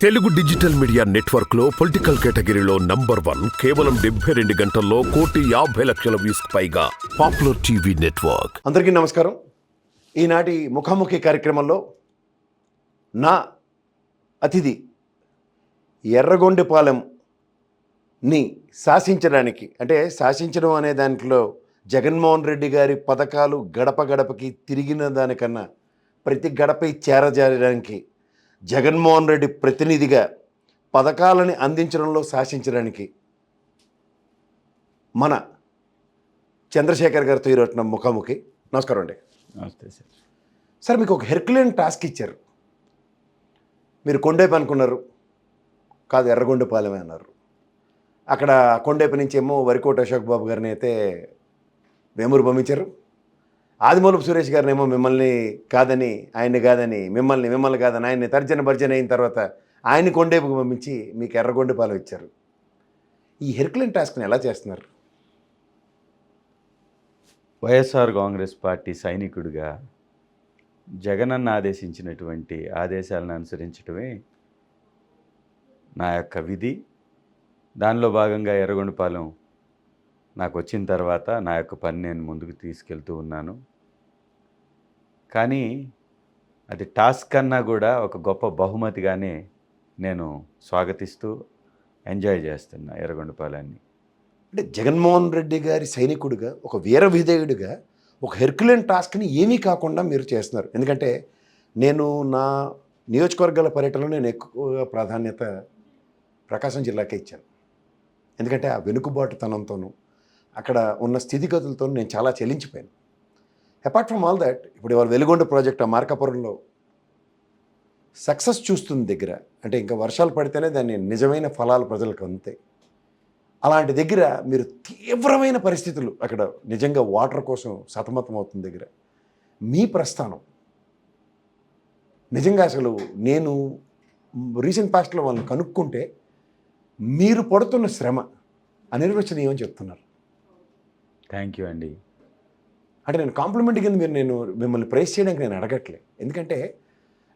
Telugu digital media network లో political కేటగిరీలో number 1 కేవలం 72 గంటల్లో 1,50,00,000 వ్యూస్ పైగా పాపులర్ టీవీ నెట్వర్క్. అందరికీ నమస్కారం. ఈనాటి ముఖాముఖి కార్యక్రమంలో నా అతిథి ఎర్రగొండపాలెంని శాసించడానికి, అంటే శాసించడం అనే దాంట్లో జగన్మోహన్ రెడ్డి గారి పథకాలు గడప గడపకి తిరిగిన దానికన్నా ప్రతి గడపై చేరజారడానికి, జగన్మోహన్ రెడ్డి ప్రతినిధిగా పథకాలని అందించడంలో శాసించడానికి మన చంద్రశేఖర్ గారితో ఈరోజు ముఖాముఖి. నమస్కారం అండి. నమస్తే సార్. సార్, మీకు ఒక హెర్క్యులియన్ టాస్క్ ఇచ్చారు. మీరు కొండేపు అనుకున్నారు, కాదు ఎర్రగొండపాలెమే అన్నారు. అక్కడ కొండేపు నుంచి ఏమో వరికోట అశోక్ బాబు గారిని అయితే వేమూరు పంపించారు. ఆదిమూలపు సురేష్ గారిని ఏమో మిమ్మల్ని కాదని, ఆయన్ని కాదని, మిమ్మల్ని కాదని, ఆయన్ని తర్జన భర్జన అయిన తర్వాత ఆయన్ని కొండేపుకు పంపించి మీకు ఎర్రగొండపాలెం ఇచ్చారు. ఈ హెర్క్యులియన్ టాస్క్ని ఎలా చేస్తున్నారు? వైఎస్ఆర్ కాంగ్రెస్ పార్టీ సైనికుడిగా జగనన్న ఆదేశించినటువంటి ఆదేశాలను అనుసరించడమే నా యొక్క విధి. దానిలో భాగంగా ఎర్రగొండపాలెం నాకు వచ్చిన తర్వాత నా యొక్క పని నేను ముందుకు తీసుకెళ్తూ ఉన్నాను. కానీ అది టాస్క్ కన్నా కూడా ఒక గొప్ప బహుమతిగానే నేను స్వాగతిస్తూ ఎంజాయ్ చేస్తున్నా ఎర్రగొండపాలెన్ని. అంటే జగన్మోహన్ రెడ్డి గారి సైనికుడిగా, ఒక వీర విధేయుడిగా ఒక హెర్క్యులియన్ టాస్క్ని ఏమీ కాకుండా మీరు చేస్తున్నారు. ఎందుకంటే నేను నా నియోజకవర్గాల పర్యటనలో నేను ఎక్కువగా ప్రాధాన్యత ప్రకాశం జిల్లాకే ఇచ్చాను. ఎందుకంటే ఆ వెనుకబాటుతనంతోనూ అక్కడ ఉన్న స్థితిగతులతో నేను చాలా చెల్లించిపోయాను. అపార్ట్ ఫ్రమ్ ఆల్ దట్, ఇప్పుడు ఇవాళ వెలుగొండ ప్రాజెక్ట్ ఆ మార్కాపురంలో సక్సెస్ చూస్తుంది దగ్గర, అంటే ఇంకా వర్షాలు పడితేనే దాన్ని నిజమైన ఫలాలు ప్రజలకు అందుతాయి. అలాంటి దగ్గర మీరు తీవ్రమైన పరిస్థితులు, అక్కడ నిజంగా వాటర్ కోసం సతమతం అవుతుంది దగ్గర మీ ప్రస్థానం నిజంగా అసలు నేను రీసెంట్ పాస్ట్లో వాళ్ళని కనుక్కుంటే మీరు పడుతున్న శ్రమ అనిర్వచనీయం చెప్తున్నారు. థ్యాంక్ యూ అండి. అంటే నేను కాంప్లిమెంట్ కింద నేను మిమ్మల్ని ప్రైజ్ చేయడానికి నేను అడగట్లే. ఎందుకంటే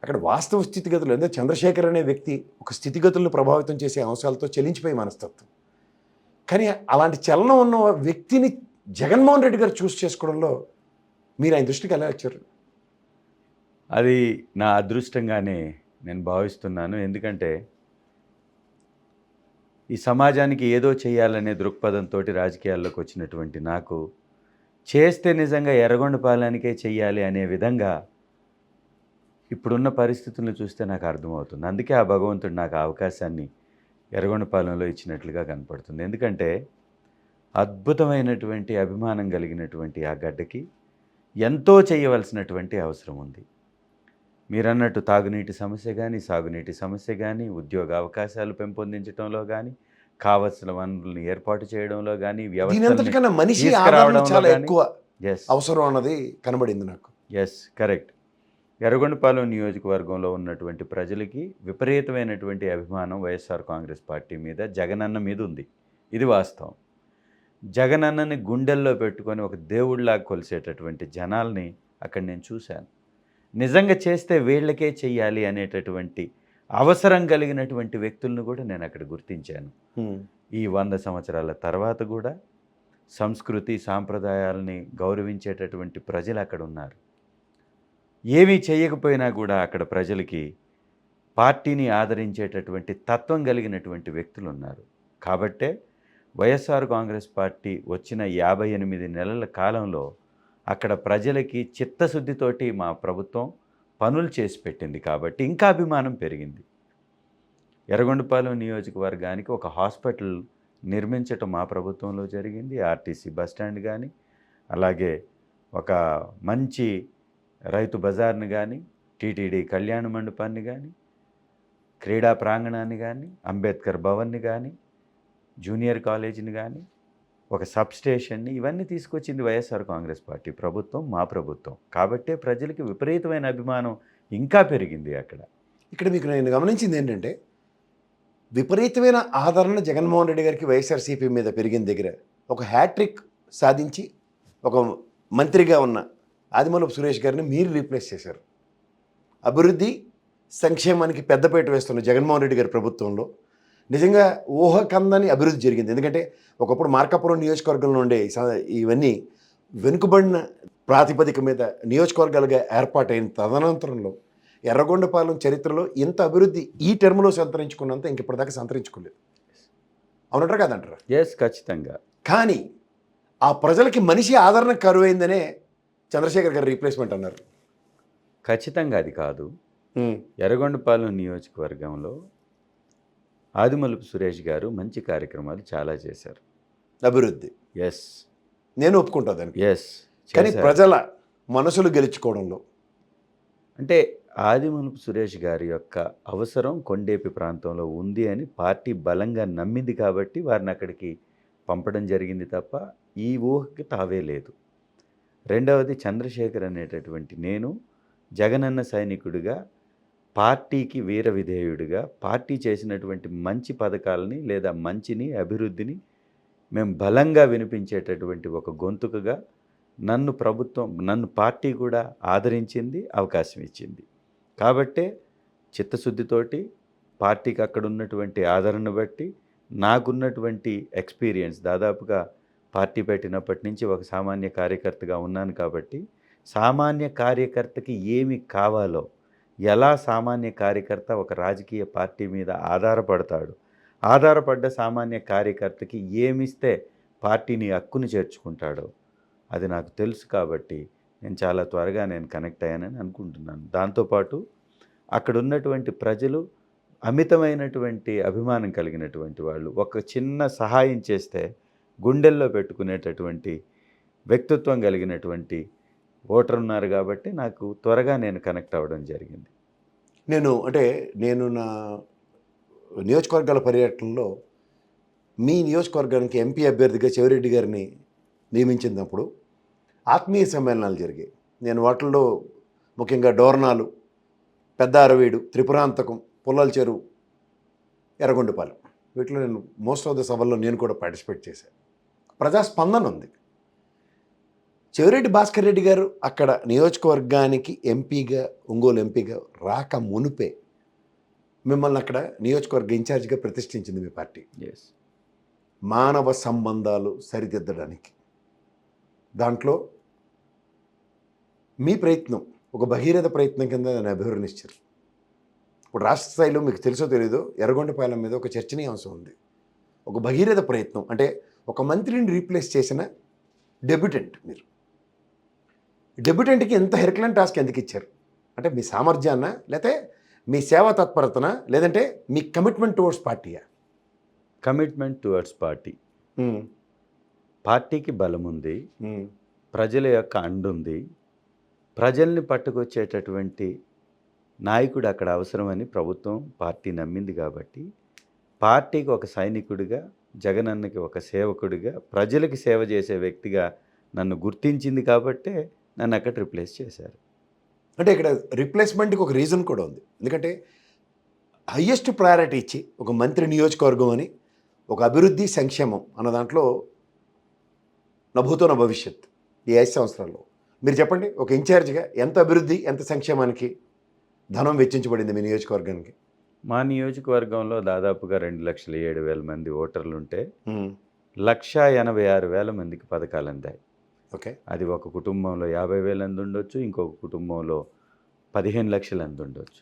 అక్కడ వాస్తవ స్థితిగతులు, ఎందుకంటే చంద్రశేఖర్ అనే వ్యక్తి ఒక స్థితిగతులను ప్రభావితం చేసే అంశాలతో చెలించిపోయి మనస్తత్వం. కానీ అలాంటి చలనం ఉన్న వ్యక్తిని జగన్మోహన్ రెడ్డి గారు చూస్ చేసుకోవడంలో మీరు ఆయన దృష్టికి ఎలా వచ్చారు? అది నా అదృష్టంగానే నేను భావిస్తున్నాను. ఎందుకంటే ఈ సమాజానికి ఏదో చేయాలనే దృక్పథంతో రాజకీయాల్లోకి వచ్చినటువంటి నాకు చేస్తే నిజంగా ఎర్రగొండపాలెనికే చెయ్యాలి అనే విధంగా ఇప్పుడున్న పరిస్థితులను చూస్తే నాకు అర్థమవుతుంది. అందుకే ఆ భగవంతుడు నాకు ఆ అవకాశాన్ని ఎర్రగొండపాలెంలో ఇచ్చినట్లుగా కనపడుతుంది. ఎందుకంటే అద్భుతమైనటువంటి అభిమానం కలిగినటువంటి ఆ గడ్డకి ఎంతో చేయవలసినటువంటి అవసరం ఉంది. మీరన్నట్టు తాగునీటి సమస్య కానీ, సాగునీటి సమస్య కానీ, ఉద్యోగ అవకాశాలు పెంపొందించడంలో కానీ, కావలసిన వనరులను ఏర్పాటు చేయడంలో కానీ, దీనంతటికన్నా మనిషి ఆదరణ చాలా ఎక్కువ అవసరం అన్నది కనబడింది నాకు. Yes, correct. ఎర్రగొండపాలెం నియోజకవర్గంలో ఉన్నటువంటి ప్రజలకి విపరీతమైనటువంటి అభిమానం వైఎస్ఆర్ కాంగ్రెస్ పార్టీ మీద, జగనన్న మీద ఉంది. ఇది వాస్తవం. జగనన్నని గుండెల్లో పెట్టుకొని ఒక దేవుడిలాగా కొలిసేటటువంటి జనాల్ని అక్కడ నేను చూశాను. నిజంగా చేస్తే వీళ్ళకే చెయ్యాలి అనేటటువంటి అవసరం కలిగినటువంటి వ్యక్తులను కూడా నేను అక్కడ గుర్తించాను. ఈ 100 సంవత్సరాల తర్వాత కూడా సంస్కృతి సాంప్రదాయాలని గౌరవించేటటువంటి ప్రజలు అక్కడ ఉన్నారు. ఏమీ చేయకపోయినా కూడా అక్కడ ప్రజలకి పార్టీని ఆదరించేటటువంటి తత్వం కలిగినటువంటి వ్యక్తులు ఉన్నారు. కాబట్టే వైఎస్ఆర్ కాంగ్రెస్ పార్టీ వచ్చిన 58 నెలల కాలంలో అక్కడ ప్రజలకి చిత్తశుద్ధితోటి మా ప్రభుత్వం పనులు చేసి పెట్టింది. కాబట్టి ఇంకా అభిమానం పెరిగింది. ఎర్రగొండపాలెం నియోజకవర్గానికి ఒక హాస్పిటల్ నిర్మించటం మా ప్రభుత్వంలో జరిగింది. ఆర్టీసీ బస్టాండ్ కానీ, అలాగే ఒక మంచి రైతు బజార్ని కానీ, టీటీడీ కళ్యాణ మండపాన్ని కానీ, క్రీడా ప్రాంగణాన్ని కానీ, అంబేద్కర్ భవన్ని కానీ, జూనియర్ కాలేజీని కానీ, ఒక సబ్స్టేషన్ని, ఇవన్నీ తీసుకొచ్చింది వైఎస్ఆర్ కాంగ్రెస్ పార్టీ ప్రభుత్వం, మా ప్రభుత్వం. కాబట్టే ప్రజలకి విపరీతమైన అభిమానం ఇంకా పెరిగింది అక్కడ. ఇక్కడ మీకు నేను గమనించింది ఏంటంటే, విపరీతమైన ఆదరణ జగన్మోహన్ రెడ్డి గారికి వైఎస్ఆర్సీపీ మీద పెరిగిన దగ్గర ఒక హ్యాట్రిక్ సాధించి ఒక మంత్రిగా ఉన్న ఆదిమూలపు సురేష్ గారిని మీరు రీప్లేస్ చేశారు. అభివృద్ధి సంక్షేమానికి పెద్దపీట వేస్తున్న జగన్మోహన్ రెడ్డి గారి ప్రభుత్వంలో నిజంగా ఊహకందని అభివృద్ధి జరిగింది. ఎందుకంటే ఒకప్పుడు మార్కాపురం నియోజకవర్గంలో ఉండే ఇవన్నీ వెనుకబడిన ప్రాతిపదిక మీద నియోజకవర్గాలుగా ఏర్పాటైన తదనంతరంలో ఎర్రగొండపాలెం చరిత్రలో ఇంత అభివృద్ధి ఈ టర్మ్లో సంతరించుకున్నంత ఇంకెప్పటిదాకా సంతరించుకోలేదు. అవునంటారా కాదంటారా? ఎస్, ఖచ్చితంగా. కానీ ఆ ప్రజలకి మనిషి ఆదరణ కరువైందనే చంద్రశేఖర్ గారు రీప్లేస్మెంట్ అన్నారు. ఖచ్చితంగా అది కాదు. ఎర్రగొండపాలెం నియోజకవర్గంలో ఆదిమూలపు సురేష్ గారు మంచి కార్యక్రమాలు చాలా చేశారు. అభివృద్ధి ఎస్, నేను ఒప్పుకుంటా దానికి. ఎస్. కానీ ప్రజల మనసులు గెలుచుకోవడంలో అంటే ఆదిమూలపు సురేష్ గారి యొక్క అవసరం కొండేపి ప్రాంతంలో ఉంది అని పార్టీ బలంగా నమ్మింది కాబట్టి వారిని అక్కడికి పంపడం జరిగింది తప్ప ఈ ఊహకి తావే లేదు. రెండవది, చంద్రశేఖర్ అనేటటువంటి నేను జగనన్న సైనికుడిగా, పార్టీకి వీర విధేయుడిగా, పార్టీ చేసినటువంటి మంచి పథకాలని లేదా మంచిని, అభివృద్ధిని మేము బలంగా వినిపించేటటువంటి ఒక గొంతుకగా నన్ను పార్టీ కూడా ఆదరించింది, అవకాశం ఇచ్చింది. కాబట్టే చిత్తశుద్ధితోటి పార్టీకి అక్కడ ఉన్నటువంటి ఆదరణ బట్టి నాకున్నటువంటి ఎక్స్పీరియన్స్, దాదాపుగా పార్టీ పెట్టినప్పటి నుంచి ఒక సామాన్య కార్యకర్తగా ఉన్నాను కాబట్టి సామాన్య కార్యకర్తకి ఏమి కావాలో, ఎలా సామాన్య కార్యకర్త ఒక రాజకీయ పార్టీ మీద ఆధారపడతాడు, ఆధారపడ్డ సామాన్య కార్యకర్తకి ఏమిస్తే పార్టీని హక్కుని చేర్చుకుంటాడో అది నాకు తెలుసు. కాబట్టి నేను చాలా త్వరగా కనెక్ట్ అయ్యానని అనుకుంటున్నాను. దాంతోపాటు అక్కడ ఉన్నటువంటి ప్రజలు అమితమైనటువంటి అభిమానం కలిగినటువంటి వాళ్ళు. ఒక చిన్న సహాయం చేస్తే గుండెల్లో పెట్టుకునేటటువంటి వ్యక్తిత్వం కలిగినటువంటి ఓటర్ ఉన్నారు కాబట్టి నాకు త్వరగా కనెక్ట్ అవ్వడం జరిగింది. నేను నా నియోజకవర్గాల పర్యటనలో మీ నియోజకవర్గానికి ఎంపీ అభ్యర్థిగా చెవిరెడ్డి గారిని నియమించినప్పుడు ఆత్మీయ సమ్మేళనాలు జరిగాయి. నేను వాటిల్లో ముఖ్యంగా డోర్నాలు, పెద్ద అరవీడు, త్రిపురాంతకం, పుల్లల చెరువు, ఎర్రగొండపాలెం, వీటిలో నేను మోస్ట్ ఆఫ్ ద సభల్లో నేను కూడా పార్టిసిపేట్ చేశాను. ప్రజాస్పందన ఉంది. చెవిరెడ్డి భాస్కర్ రెడ్డి గారు అక్కడ నియోజకవర్గానికి ఎంపీగా, ఒంగోలు ఎంపీగా రాక మునిపే మిమ్మల్ని అక్కడ నియోజకవర్గ ఇన్ఛార్జిగా ప్రతిష్ఠించింది మీ పార్టీ. ఎస్, మానవ సంబంధాలు సరిదిద్దడానికి. దాంట్లో మీ ప్రయత్నం ఒక భగీరథ ప్రయత్నం కింద దాన్ని అభివర్ణించారు. ఇప్పుడు రాష్ట్ర స్థాయిలో మీకు తెలుసో తెలీదో ఎర్రగొండపాలెం మీద ఒక చర్చనీయాంశం ఉంది. ఒక భగీరథ ప్రయత్నం అంటే ఒక మంత్రిని రీప్లేస్ చేసిన డెబ్యూటెంట్. మీరు డెబ్యూటెంట్కి ఎంత హెర్క్యులెన్ టాస్క్ ఎందుకు ఇచ్చారు? అంటే మీ సామర్థ్యాన్న, లేకపోతే మీ సేవా తత్పరతన, లేదంటే మీ కమిట్మెంట్ టువర్డ్స్ పార్టీయా? Commitment towards party. పార్టీకి బలం ఉంది, ప్రజల యొక్క అండుంది, ప్రజల్ని పట్టుకొచ్చేటటువంటి నాయకుడు అక్కడ అవసరమని ప్రభుత్వం, పార్టీ నమ్మింది కాబట్టి పార్టీకి ఒక సైనికుడిగా, జగనన్నకి ఒక సేవకుడిగా, ప్రజలకి సేవ చేసే వ్యక్తిగా నన్ను గుర్తించింది కాబట్టే నన్ను అక్కడ రిప్లేస్ చేశారు. అంటే ఇక్కడ రిప్లేస్మెంట్కి ఒక రీజన్ కూడా ఉంది. ఎందుకంటే హయ్యెస్ట్ ప్రయారిటీ ఇచ్చి ఒక మంత్రి నియోజకవర్గం అని, ఒక అభివృద్ధి సంక్షేమం అన్న దాంట్లో నభూతో నా భవిష్యత్ ఈ 5 సంవత్సరాల్లో మీరు చెప్పండి, ఒక ఇన్ఛార్జిగా ఎంత అభివృద్ధి, ఎంత సంక్షేమానికి ధనం వెచ్చించబడింది మీ నియోజకవర్గానికి? మా నియోజకవర్గంలో దాదాపుగా 2,07,000 మంది ఓటర్లు ఉంటే 1,86,000 మందికి పథకాలు అందాయి. ఓకే, అది ఒక కుటుంబంలో 50,000 మంది ఉండొచ్చు, ఇంకొక కుటుంబంలో 15 లక్షల మంది ఉండొచ్చు.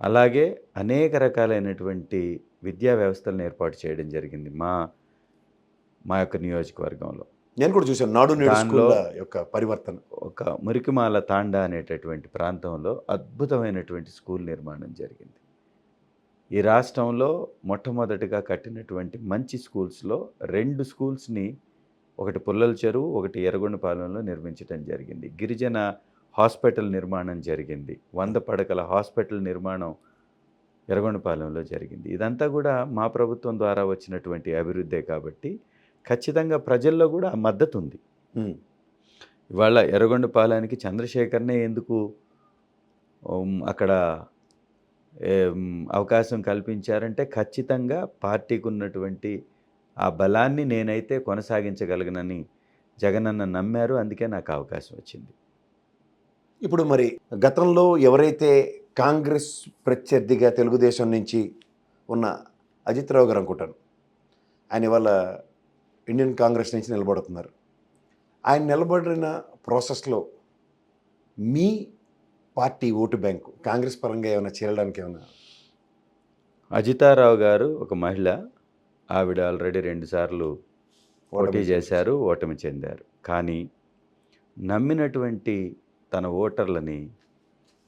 అలాగే అనేక రకాలైనటువంటి విద్యా వ్యవస్థలను ఏర్పాటు చేయడం జరిగింది మా యొక్క నియోజకవర్గంలో. నేను కూడా చూశాను నాడు నేడు స్కూళ్ళ యొక్క పరివర్తన. ఒక మురికిమాల తాండా అనేటటువంటి ప్రాంతంలో అద్భుతమైనటువంటి స్కూల్ నిర్మాణం జరిగింది. ఈ రాష్ట్రంలో మొట్టమొదటిగా కట్టినటువంటి మంచి స్కూల్స్లో 2 స్కూల్స్ని, ఒకటి పుల్లల చెరువు, ఒకటి ఎర్రగొండపాలెంలో నిర్మించడం జరిగింది. గిరిజన హాస్పిటల్ నిర్మాణం జరిగింది. 100 పడకల హాస్పిటల్ నిర్మాణం ఎర్రగొండపాలెంలో జరిగింది. ఇదంతా కూడా మా ప్రభుత్వం ద్వారా వచ్చినటువంటి అభివృద్ధే కాబట్టి ఖచ్చితంగా ప్రజల్లో కూడా మద్దతు ఉంది. ఇవాళ ఎర్రగొండపాలెంకి చంద్రశేఖర్నే ఎందుకు అక్కడ అవకాశం కల్పించారంటే ఖచ్చితంగా పార్టీకి ఉన్నటువంటి ఆ బలాన్ని నేనైతే కొనసాగించగలగనని జగనన్న నమ్మారు. అందుకే నాకు అవకాశం వచ్చింది. ఇప్పుడు మరి గతంలో ఎవరైతే కాంగ్రెస్ ప్రత్యర్థిగా తెలుగుదేశం నుంచి ఉన్న అజిత్ రావు గారు అనుకుంటాను. ఆయన ఇవాళ ఇండియన్ కాంగ్రెస్ నుంచి నిలబడుతున్నారు. ఆయన నిలబడిన ప్రాసెస్లో మీ పార్టీ ఓటు బ్యాంకు కాంగ్రెస్ పరంగా ఏమైనా చేరడానికి ఏమైనా? అజితారావు గారు ఒక మహిళ. ఆవిడ ఆల్రెడీ 2 సార్లు పోటీ చేశారు, ఓటమి చెందారు. కానీ నమ్మినటువంటి తన ఓటర్లని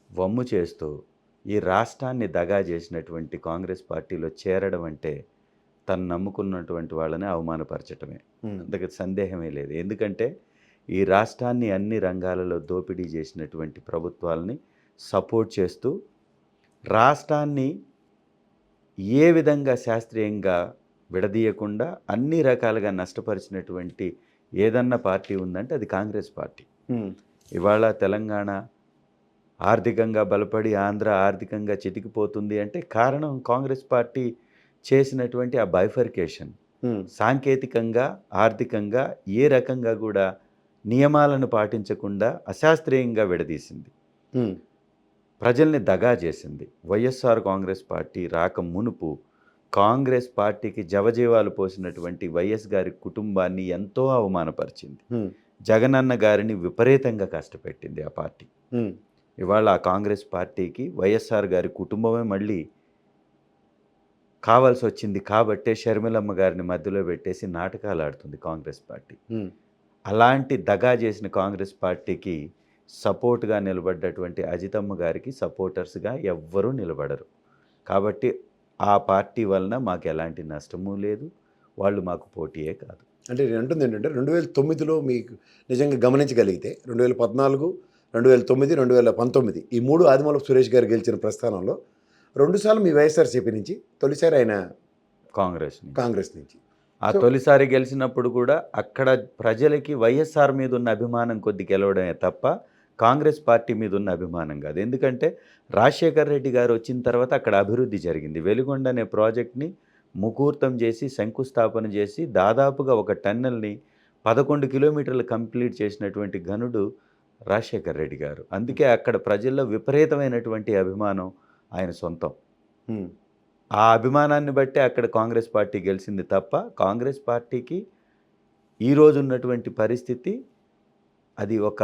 వమ్ము చేస్తూ ఈ రాష్ట్రాన్ని దగా చేసినటువంటి కాంగ్రెస్ పార్టీలో చేరడం అంటే తను నమ్ముకున్నటువంటి వాళ్ళని అవమానపరచటమే. అందుకే సందేహమే లేదు. ఎందుకంటే ఈ రాష్ట్రాన్ని అన్ని రంగాలలో దోపిడీ చేసినటువంటి ప్రభుత్వాలని సపోర్ట్ చేస్తూ రాష్ట్రాన్ని ఏ విధంగా శాస్త్రీయంగా విడదీయకుండా అన్ని రకాలుగా నష్టపరిచినటువంటి ఏదన్నా పార్టీ ఉందంటే అది కాంగ్రెస్ పార్టీ. ఇవాళ తెలంగాణ ఆర్థికంగా బలపడి ఆంధ్ర ఆర్థికంగా చితికిపోతుంది అంటే కారణం కాంగ్రెస్ పార్టీ చేసినటువంటి ఆ బైఫర్కేషన్. సాంకేతికంగా ఆర్థికంగా ఏ రకంగా కూడా నియమాలను పాటించకుండా అశాస్త్రీయంగా విడదీసింది, ప్రజల్ని దగా చేసింది. వైఎస్ఆర్ కాంగ్రెస్ పార్టీ రాక మునుపు కాంగ్రెస్ పార్టీకి జవజీవాలు పోసినటువంటి వైఎస్ గారి కుటుంబాన్ని ఎంతో అవమానపరిచింది. జగనన్న గారిని విపరీతంగా కష్టపెట్టింది ఆ పార్టీ. ఇవాళ ఆ కాంగ్రెస్ పార్టీకి వైఎస్ఆర్ గారి కుటుంబమే మళ్ళీ కావాల్సి వచ్చింది కాబట్టే షర్మిలమ్మ గారిని మధ్యలో పెట్టేసి నాటకాలు ఆడుతుంది కాంగ్రెస్ పార్టీ. అలాంటి దగా చేసిన కాంగ్రెస్ పార్టీకి సపోర్ట్గా నిలబడ్డటువంటి అజితమ్మ గారికి సపోర్టర్స్గా ఎవ్వరూ నిలబడరు. కాబట్టి ఆ పార్టీ వలన మాకు ఎలాంటి నష్టము లేదు, వాళ్ళు మాకు పోటీయే కాదు. అంటే నేను అంటుంది ఏంటంటే 2009లో మీకు నిజంగా గమనించగలిగితే 2014, 2009, 2019 ఈ 3 ఆదిమూలపు సురేష్ గారు గెలిచిన ప్రస్థానంలో 2 సార్లు మీ వైఎస్ఆర్సీపీ నుంచి, తొలిసారి ఆయన కాంగ్రెస్ నుంచి. ఆ తొలిసారి గెలిచినప్పుడు కూడా అక్కడ ప్రజలకి వైఎస్ఆర్ మీద ఉన్న అభిమానం కొద్ది గెలవడమే తప్ప కాంగ్రెస్ పార్టీ మీద ఉన్న అభిమానం కాదు. ఎందుకంటే రాజశేఖర్ రెడ్డి గారు వచ్చిన తర్వాత అక్కడ అభివృద్ధి జరిగింది. వెలుగొండ అనే ప్రాజెక్ట్ని ముహూర్తం చేసి శంకుస్థాపన చేసి దాదాపుగా ఒక టన్నెల్ని 11 కిలోమీటర్లు కంప్లీట్ చేసినటువంటి ఘనుడు రాజశేఖర్ రెడ్డి గారు. అందుకే అక్కడ ప్రజల్లో విపరీతమైనటువంటి అభిమానం ఆయన సొంతం. ఆ అభిమానాన్ని బట్టి అక్కడ కాంగ్రెస్ పార్టీ గెలిచింది తప్ప కాంగ్రెస్ పార్టీకి ఈరోజు ఉన్నటువంటి పరిస్థితి అది ఒక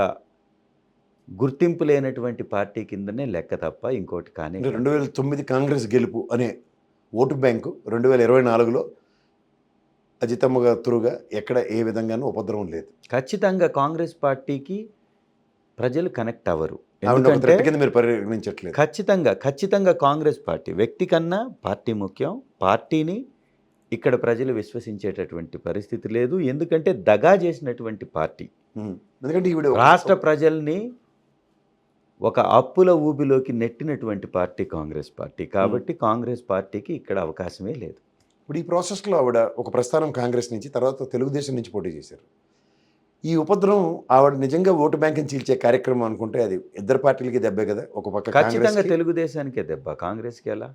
గుర్తింపు లేనటువంటి పార్టీ కిందనే లెక్క తప్ప ఇంకోటి కానీ. 2009 కాంగ్రెస్ గెలుపు అనే ఓటు బ్యాంకు 2024లో అజితమ్మ గారు త్రూగా ఎక్కడ ఏ విధంగానూ ఉపద్రవం లేదు. ఖచ్చితంగా కాంగ్రెస్ పార్టీకి ప్రజలు కనెక్ట్ అవ్వరు. మీరు పరిగణించట్లేదు. ఖచ్చితంగా కాంగ్రెస్ పార్టీ వ్యక్తి కన్నా పార్టీ ముఖ్యం. పార్టీని ఇక్కడ ప్రజలు విశ్వసించేటటువంటి పరిస్థితి లేదు. ఎందుకంటే దగా చేసినటువంటి పార్టీ. ఎందుకంటే రాష్ట్ర ప్రజల్ని ఒక అప్పుల ఊబిలోకి నెట్టినటువంటి పార్టీ కాంగ్రెస్ పార్టీ. కాబట్టి కాంగ్రెస్ పార్టీకి ఇక్కడ అవకాశమే లేదు. ఇప్పుడు ఈ ప్రాసెస్లో ఆవిడ ఒక ప్రస్థానం కాంగ్రెస్ నుంచి, తర్వాత తెలుగుదేశం నుంచి పోటీ చేశారు. ఈ ఉపద్రవం ఆవిడ నిజంగా ఓటు బ్యాంకుని చీల్చే కార్యక్రమం అనుకుంటే అది ఇద్దరు పార్టీలకి దెబ్బే కదా. ఒక పక్క ఖచ్చితంగా తెలుగుదేశానికే దెబ్బ, కాంగ్రెస్కి ఎలా?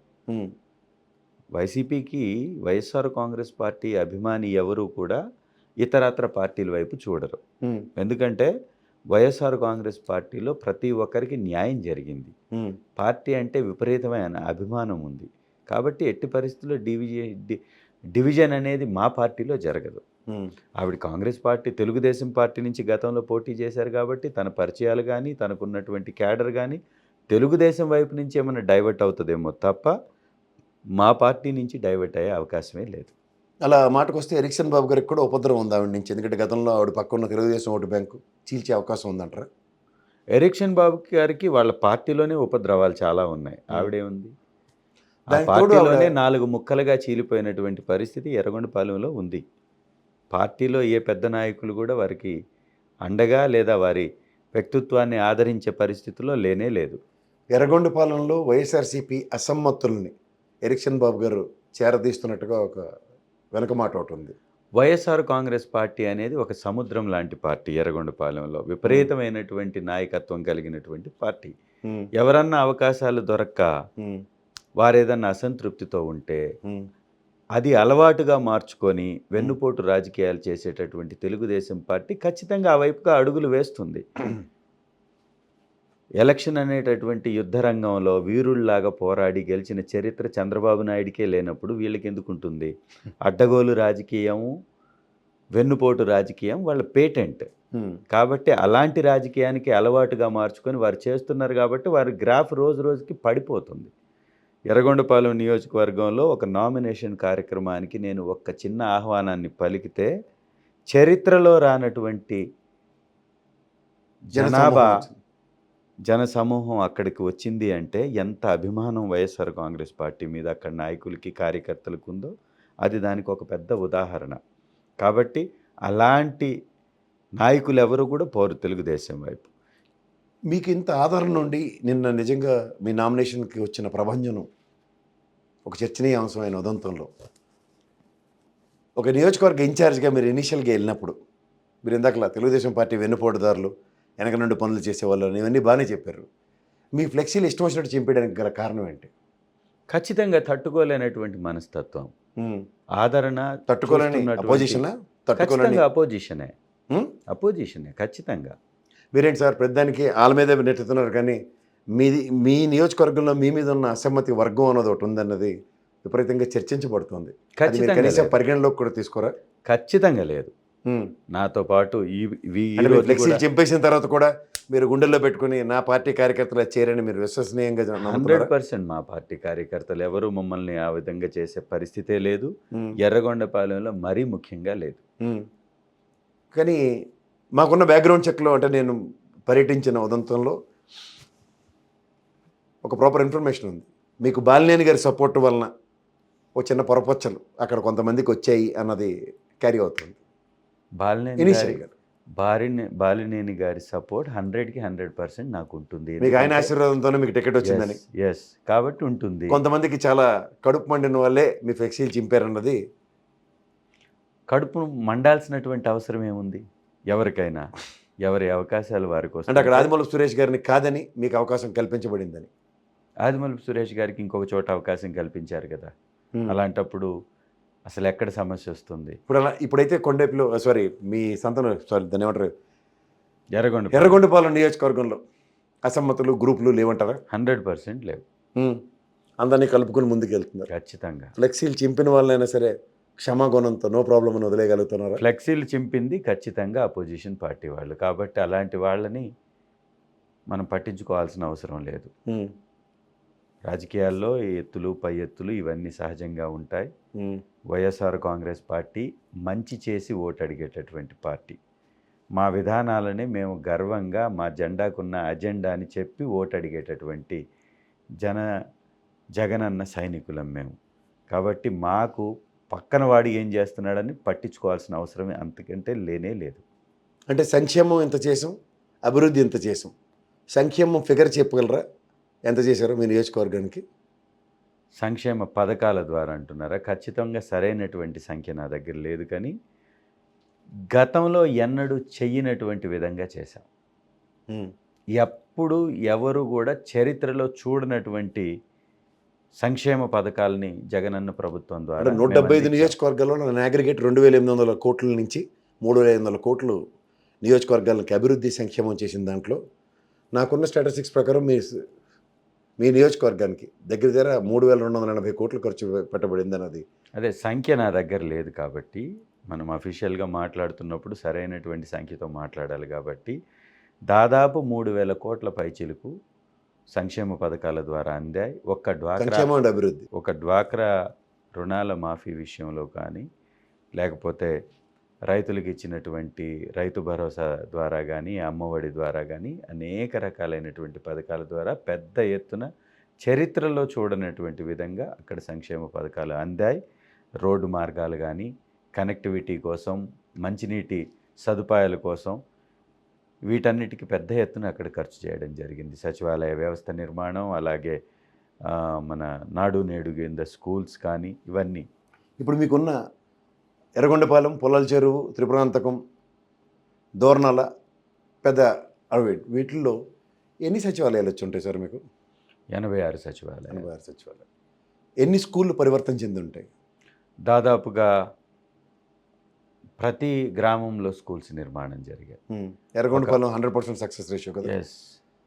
వైసీపీకి వైఎస్ఆర్ కాంగ్రెస్ పార్టీ అభిమాని ఎవరు కూడా ఇతరత్ర పార్టీల వైపు చూడరు. ఎందుకంటే వైఎస్ఆర్ కాంగ్రెస్ పార్టీలో ప్రతి ఒక్కరికి న్యాయం జరిగింది. పార్టీ అంటే విపరీతమైన అభిమానం ఉంది. కాబట్టి ఎట్టి పరిస్థితుల్లో డివిజన్ అనేది మా పార్టీలో జరగదు. ఆవిడ కాంగ్రెస్ పార్టీ తెలుగుదేశం పార్టీ నుంచి గతంలో పోటీ చేశారు కాబట్టి తన పరిచయాలు కానీ తనకున్నటువంటి క్యాడర్ కానీ తెలుగుదేశం వైపు నుంచి ఏమైనా డైవర్ట్ అవుతుందేమో తప్ప మా పార్టీ నుంచి డైవర్ట్ అయ్యే అవకాశమే లేదు. అలా మాటకు వస్తే ఎరిక్సన్ బాబు గారికి కూడా ఉపద్రవం ఉంది ఆవిడ నుంచి. ఎందుకంటే గతంలో ఆవిడ పక్క ఉన్న తెలుగుదేశం ఓటు బ్యాంకు చీల్చే అవకాశం ఉందంటారా? ఎరిక్సన్ బాబు గారికి వాళ్ళ పార్టీలోనే ఉపద్రవాలు చాలా ఉన్నాయి. ఆవిడే ఉంది ఆ పార్టీలోనే 4 ముక్కలుగా చీలిపోయినటువంటి పరిస్థితి ఎర్రగొండపాలెంలో ఉంది. పార్టీలో ఏ పెద్ద నాయకులు కూడా వారికి అండగా లేదా వారి వ్యక్తిత్వాన్ని ఆదరించే పరిస్థితిలో లేనే లేదు. ఎర్రగొండపాలెంలో వైఎస్ఆర్సీపీ అసమ్మతుల్ని ఎరిక్సన్ బాబు గారు చేరదీస్తున్నట్టుగా ఒక వెనక మాట ఒకటి ఉంది. వైఎస్ఆర్ కాంగ్రెస్ పార్టీ అనేది ఒక సముద్రం లాంటి పార్టీ. ఎర్రగొండపాలెంలో విపరీతమైనటువంటి నాయకత్వం కలిగినటువంటి పార్టీ. ఎవరన్నా అవకాశాలు దొరక్క వారేదన్నా అసంతృప్తితో ఉంటే అది అలవాటుగా మార్చుకొని వెన్నుపోటు రాజకీయాలు చేసేటటువంటి తెలుగుదేశం పార్టీ ఖచ్చితంగా ఆ వైపుగా అడుగులు వేస్తుంది. ఎలక్షన్ అనేటటువంటి యుద్ధ రంగంలో వీరుల్లాగా పోరాడి గెలిచిన చరిత్ర చంద్రబాబు నాయుడికే లేనప్పుడు వీళ్ళకి ఎందుకు ఉంటుంది? అడ్డగోలు రాజకీయం, వెన్నుపోటు రాజకీయం వాళ్ళ పేటెంట్. కాబట్టి అలాంటి రాజకీయానికి అలవాటుగా మార్చుకొని వారు చేస్తున్నారు కాబట్టి వారి గ్రాఫ్ రోజు రోజుకి పడిపోతుంది. ఎర్రగొండపాలెం నియోజకవర్గంలో ఒక నామినేషన్ కార్యక్రమానికి నేను ఒక చిన్న ఆహ్వానాన్ని పలికితే చరిత్రలో రానటువంటి జనాభా జనసమూహం అక్కడికి వచ్చింది అంటే ఎంత అభిమానం వైఎస్ఆర్ కాంగ్రెస్ పార్టీ మీద అక్కడ నాయకులకి కార్యకర్తలకు ఉందో అది దానికి ఒక పెద్ద ఉదాహరణ. కాబట్టి అలాంటి నాయకులు ఎవరు కూడా పోరు తెలుగుదేశం వైపు. మీకు ఇంత ఆదరణ నుండి నిన్న నిజంగా మీ నామినేషన్కి వచ్చిన ప్రభంజనం ఒక చర్చనీయాంశమైన ఉదంతంలో ఒక నియోజకవర్గ ఇన్ఛార్జ్గా మీరు ఇనీషియల్గా వెళ్ళినప్పుడు మీరు ఇందాకలా తెలుగుదేశం పార్టీ వెన్నుపోటుదారులు వెనక నుండి పనులు చేసేవాళ్ళు అని ఇవన్నీ బాగానే చెప్పారు. మీ ఫ్లెక్సీలు ఇష్టం వచ్చినట్టు చింపేయడానికి గల కారణం ఏంటి? ఖచ్చితంగా తట్టుకోలేనటువంటి మనస్తత్వం, ఆదరణ తట్టుకోలేని అపోజిషనా? తట్టుకోలేని అపోజిషనే ఖచ్చితంగా. మీరేంటి సార్ ప్రతిదానికి వాళ్ళ మీదే నెట్టుతున్నారు, కానీ మీ నియోజకవర్గంలో మీ మీద ఉన్న అసమ్మతి వర్గం అన్నది ఒకటి ఉందన్నది విపరీతంగా చర్చించబడుతుంది. కనీసం పరిగణలోకి కూడా తీసుకోరా? ఖచ్చితంగా లేదు. నాతో పాటు ఫ్లెక్సీలు చింపేసిన తర్వాత కూడా మీరు గుండెల్లో పెట్టుకుని నా పార్టీ కార్యకర్తలు చేరని మీరు విశ్వసనీయంగా 100% మా పార్టీ కార్యకర్తలు ఎవరు మమ్మల్ని ఆ విధంగా చేసే పరిస్థితే లేదు. ఎర్రగొండపాలెంలో మరీ ముఖ్యంగా లేదు. కానీ మాకున్న బ్యాక్గ్రౌండ్ చెక్లో అంటే నేను పర్యటించిన ఉదంతంలో ఒక ప్రాపర్ ఇన్ఫర్మేషన్ ఉంది. మీకు బాలినేని గారి సపోర్ట్ వలన ఒక చిన్న పొరపచ్చలు అక్కడ కొంతమందికి వచ్చాయి అన్నది క్యారీ అవుతుంది. బాలినేని గారి సపోర్ట్ 100కి 100% నాకు ఉంటుంది. మీకు ఆయన ఆశీర్వాదంతోనే మీకు టికెట్ వచ్చిందని. ఎస్, కాబట్టి ఉంటుంది. కొంతమందికి చాలా కడుపు మండిన వాళ్ళే మీ ఫ్లెక్సీలు చింపారన్నది. కడుపు మండాల్సినటువంటి అవసరం ఏముంది? ఎవరికైనా ఎవరి అవకాశాలు వారి కోసం. అంటే అక్కడ ఆదిమూలపు సురేష్ గారిని కాదని మీకు అవకాశం కల్పించబడిందని. ఆదిమూలపు సురేష్ గారికి ఇంకొక చోట అవకాశం కల్పించారు కదా. అలాంటప్పుడు అసలు ఎక్కడ సమస్య వస్తుంది? ఇప్పుడైతే కొండేపులో మీ సంతానం దాన్ని ఏమంటారు, ఎర్రగొండ ఎర్రగొండపాలెం నియోజకవర్గంలో అసమ్మతులు గ్రూపులు లేవంటారా? 100% లేవు. అందరినీ కలుపుకొని ముందుకు వెళ్తున్నారు. ఖచ్చితంగా. ఫ్లెక్సీలు చింపిన వాళ్ళైనా సరే క్షమాగుణంతో నో ప్రాబ్లం అని వదిలేయగలుగుతున్నారు. ఫ్లెక్సీలు చింపింది ఖచ్చితంగా అపోజిషన్ పార్టీ వాళ్ళు. కాబట్టి అలాంటి వాళ్ళని మనం పట్టించుకోవాల్సిన అవసరం లేదు. రాజకీయాల్లో ఎత్తులు పై ఎత్తులు ఇవన్నీ సహజంగా ఉంటాయి. వైఎస్ఆర్ కాంగ్రెస్ పార్టీ మంచి చేసి ఓటు అడిగేటటువంటి పార్టీ. మా విధానాలని మేము గర్వంగా మా జెండాకున్న అజెండాని చెప్పి ఓటు అడిగేటటువంటి జగనన్న సైనికులం మేము. కాబట్టి మాకు పక్కన వాడు ఏం చేస్తున్నాడని పట్టించుకోవాల్సిన అవసరం అంతకంటే లేనే లేదు. అంటే సంక్షేమం ఎంత చేసాం, అభివృద్ధి ఎంత చేసాం, సంక్షేమం ఫిగర్ చెప్పగలరా? ఎంత చేశారో మీ నియోజకవర్గానికి? సంక్షేమ పథకాల ద్వారా అంటున్నారా? ఖచ్చితంగా సరైనటువంటి సంఖ్య నా దగ్గర లేదు, కానీ గతంలో ఎన్నడూ చెయ్యనటువంటి విధంగా చేశాం. ఎప్పుడు ఎవరు కూడా చరిత్రలో చూడనటువంటి సంక్షేమ పథకాలని జగనన్న ప్రభుత్వం ద్వారా 175 నియోజకవర్గాల్లో అగ్రిగేట్ 2800 కోట్ల నుంచి 3500 కోట్లు నియోజకవర్గాలకి అభివృద్ధి సంక్షేమం చేసిన దాంట్లో నాకున్న స్టాటిస్టిక్స్ ప్రకారం మీ నియోజకవర్గానికి దగ్గర 3280 కోట్లు ఖర్చు పెట్టబడింది అన్నది. అదే సంఖ్య నా దగ్గర లేదు కాబట్టి మనం అఫీషియల్గా మాట్లాడుతున్నప్పుడు సరైనటువంటి సంఖ్యతో మాట్లాడాలి. కాబట్టి దాదాపు 3000 కోట్ల పైచిలుకు సంక్షేమ పథకాల ద్వారా అందాయి. ఒక డ్వాక్రా రుణాల మాఫీ విషయంలో కానీ, లేకపోతే రైతులకు ఇచ్చినటువంటి రైతు భరోసా ద్వారా కానీ, అమ్మఒడి ద్వారా కానీ అనేక రకాలైనటువంటి పథకాల ద్వారా పెద్ద ఎత్తున చరిత్రలో చూడనటువంటి విధంగా అక్కడ సంక్షేమ పథకాలు అందాయి. రోడ్డు మార్గాలు కానీ, కనెక్టివిటీ కోసం, మంచినీటి సదుపాయాల కోసం వీటన్నిటికీ పెద్ద ఎత్తున అక్కడ ఖర్చు చేయడం జరిగింది. సచివాలయ వ్యవస్థ నిర్మాణం, అలాగే మన నాడు నేడు కింద స్కూల్స్ కానీ ఇవన్నీ. ఇప్పుడు మీకున్న ఎర్రగొండపాలెం, పొలాల చెరువు, త్రిపురాంతకం, దోర్నాల, పెద్ద అడవి, వీటిల్లో ఎన్ని సచివాలయాలు వచ్చి ఉంటాయి సార్ మీకు? 86 సచివాలయాలు. 86 సచివాలయాలు. ఎన్ని స్కూళ్ళు పరివర్తన చెంది ఉంటాయి? దాదాపుగా ప్రతి గ్రామంలో స్కూల్స్ నిర్మాణం జరిగాయి. ఎర్రగొండపాలెం 100% సక్సెస్ రేషియో కదా. ఎస్,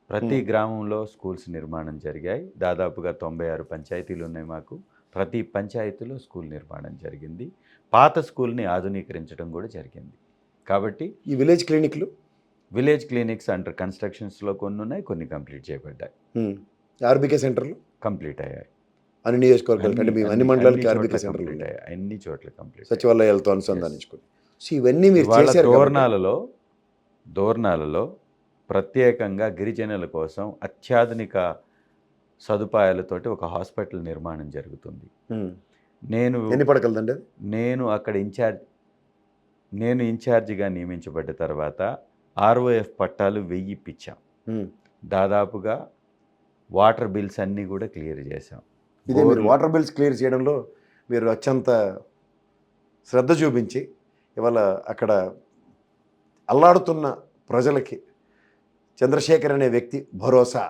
ప్రతి గ్రామంలో స్కూల్స్ నిర్మాణం జరిగాయి. దాదాపుగా 96 పంచాయతీలు ఉన్నాయి మాకు. ప్రతి పంచాయతీలో స్కూల్ నిర్మాణం జరిగింది. పాత స్కూల్ని ఆధునీకరించడం కూడా జరిగింది. కాబట్టి ఈ విలేజ్ క్లినిక్లు, విలేజ్ క్లినిక్స్ అండర్ కన్స్ట్రక్షన్స్లో కొన్ని ఉన్నాయి, కొన్ని కంప్లీట్ చేయబడ్డాయి, ఆర్బీకే సెంటర్లు కంప్లీట్ అయ్యాయి. అన్ని నియోజకవర్గాలు అంటే మేము అన్ని మండలాలకి ఆర్బీకే సెంటర్లు కంప్లీట్ ఉన్నాయి, అయ్యాయి, అన్ని చోట్ల కంప్లీట్. సచివాలయాలతో అనుసంధానించుకుని. సో ఇవన్నీ మీరు వాళ్ళ చేశారు కాబట్టి దోర్నాలలో ప్రత్యేకంగా గిరిజనుల కోసం అత్యాధునిక సదుపాయాలతోటి ఒక హాస్పిటల్ నిర్మాణం జరుగుతుంది. నేను ఎన్ని పడకలదండి అది? నేను అక్కడ ఇన్ఛార్జిగా నియమించబడ్డ తర్వాత ROF పట్టాలు 1000 ఇప్పించాం. దాదాపుగా వాటర్ బిల్స్ అన్నీ కూడా క్లియర్ చేశాం. ఇదే మీరు వాటర్ బిల్స్ క్లియర్ చేయడంలో మీరు అత్యంత శ్రద్ధ చూపించి ఇవాళ అక్కడ అల్లాడుతున్న ప్రజలకి చంద్రశేఖర్ అనే వ్యక్తి భరోసా,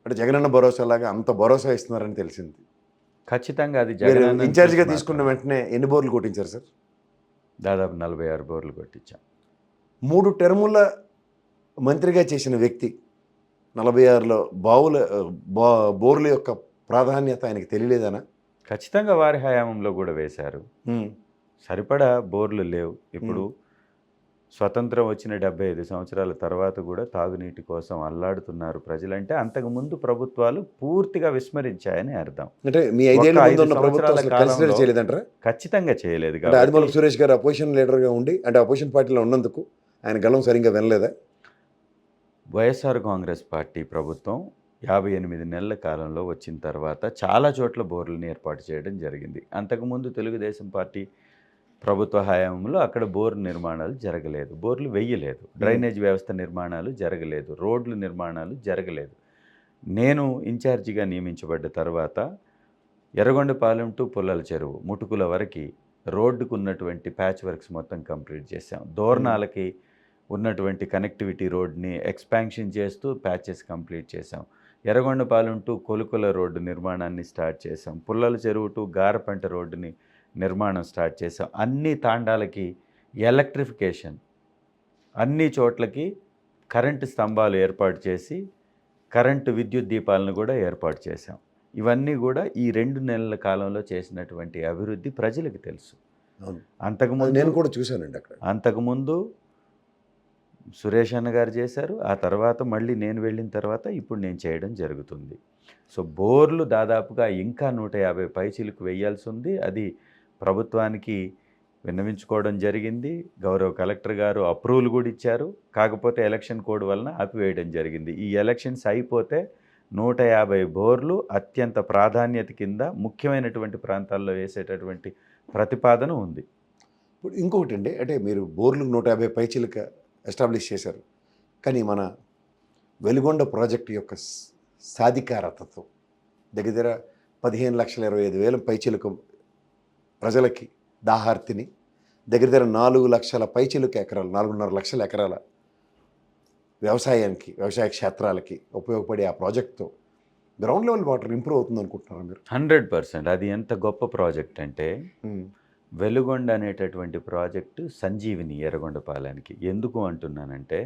అంటే జగనన్న భరోసా లాగా అంత భరోసా ఇస్తున్నారని తెలిసింది. ఖచ్చితంగా అది మీరు జగన్ ఇన్ఛార్జిగా తీసుకున్న వెంటనే ఎన్ని బోర్లు కొట్టించారు సార్? దాదాపు 46 బోర్లు కొట్టించాం. 3 టర్ముల మంత్రిగా చేసిన వ్యక్తి 46లో బోర్ల యొక్క ప్రాధాన్యత ఆయనకి తెలియలేదనా? ఖచ్చితంగా వారి హయాంలో కూడా వేశారు. సరిపడా బోర్లు లేవు. ఇప్పుడు స్వతంత్రం వచ్చిన 75 సంవత్సరాల తర్వాత కూడా తాగునీటి కోసం అల్లాడుతున్నారు ప్రజలంటే అంతకుముందు ప్రభుత్వాలు పూర్తిగా విస్మరించాయని అర్థం. అంటే మీ 5 ఏళ్ల ముందు ఉన్న ప్రభుత్వం అసలు కన్సిడర్ చేయలేదంటారా? ఖచ్చితంగా చేయలేదు. అంటే ఆదిమూలపు సురేష్ గారు అపోజిషన్ లీడర్గా ఉండి, అంటే అపోజిషన్ పార్టీలో ఉన్నందుకు ఆయన గలం సరిగ్గా వినలేదా? వైఎస్ఆర్ కాంగ్రెస్ పార్టీ ప్రభుత్వం 58 నెలల కాలంలో వచ్చిన తర్వాత చాలా చోట్ల బోర్లను ఏర్పాటు చేయడం జరిగింది. అంతకుముందు తెలుగుదేశం పార్టీ ప్రభుత్వ హయాంలో అక్కడ బోర్ నిర్మాణాలు జరగలేదు, బోర్లు వేయలేదు, డ్రైనేజ్ వ్యవస్థ నిర్మాణాలు జరగలేదు, రోడ్లు నిర్మాణాలు జరగలేదు. నేను ఇన్ఛార్జిగా నియమించబడ్డ తర్వాత ఎర్రగొండపాలెం టు పుల్లల చెరువు ముటుకుల వరకు రోడ్డుకు ఉన్నటువంటి ప్యాచ్ వర్క్స్ మొత్తం కంప్లీట్ చేశాం. దోర్నాలకి ఉన్నటువంటి కనెక్టివిటీ రోడ్ని ఎక్స్పాన్షన్ చేస్తూ ప్యాచెస్ కంప్లీట్ చేశాం. ఎర్రగొండపాలెం టు కొలుకుల రోడ్డు నిర్మాణాన్ని స్టార్ట్ చేశాం. పుల్లల చెరువు టు గారపంట రోడ్డుని నిర్మాణం స్టార్ట్ చేశాం. అన్ని తాండాలకి ఎలక్ట్రిఫికేషన్, అన్ని చోట్లకి కరెంటు స్తంభాలు ఏర్పాటు చేసి కరెంటు విద్యుత్ దీపాలను కూడా ఏర్పాటు చేశాం. ఇవన్నీ కూడా ఈ 2 నెలల కాలంలో చేసినటువంటి అభివృద్ధి ప్రజలకు తెలుసు. అంతకుముందు నేను కూడా చూశానండి అక్కడ. అంతకుముందు సురేష్ అన్న గారు చేశారు. ఆ తర్వాత మళ్ళీ నేను వెళ్ళిన తర్వాత ఇప్పుడు నేను చేయడం జరుగుతుంది. సో బోర్లు దాదాపుగా ఇంకా 150 పైచిలకు వేయాల్సి ఉంది. అది ప్రభుత్వానికి విన్నవించుకోవడం జరిగింది. గౌరవ కలెక్టర్ గారు అప్రూవల్ కూడా ఇచ్చారు. కాకపోతే ఎలక్షన్ కోడ్ వలన ఆపివేయడం జరిగింది. ఈ ఎలక్షన్స్ అయిపోతే 150 బోర్లు అత్యంత ప్రాధాన్యత కింద ముఖ్యమైనటువంటి ప్రాంతాల్లో వేసేటటువంటి ప్రతిపాదన ఉంది. ఇప్పుడు ఇంకొకటి అండి, అంటే మీరు బోర్లు 150 పైచిలక ఎస్టాబ్లిష్ చేశారు, కానీ మన వెలుగొండ ప్రాజెక్టు యొక్క సాధికారతతో దగ్గర 15,25,000 పైచిలకు ప్రజలకి దాహార్తిని, దగ్గర 4 లక్షల పైచిలుక ఎకరాలు, 4.5 లక్షల ఎకరాల వ్యవసాయానికి, వ్యవసాయ క్షేత్రాలకి ఉపయోగపడే ఆ ప్రాజెక్టుతో గ్రౌండ్ లెవెల్ వాటర్ ఇంప్రూవ్ అవుతుంది అనుకుంటున్నారా మీరు? 100%. అది ఎంత గొప్ప ప్రాజెక్ట్ అంటే వెలుగొండ అనేటటువంటి ప్రాజెక్టు సంజీవిని ఎర్రగొండపాలెంకి. ఎందుకు అంటున్నానంటే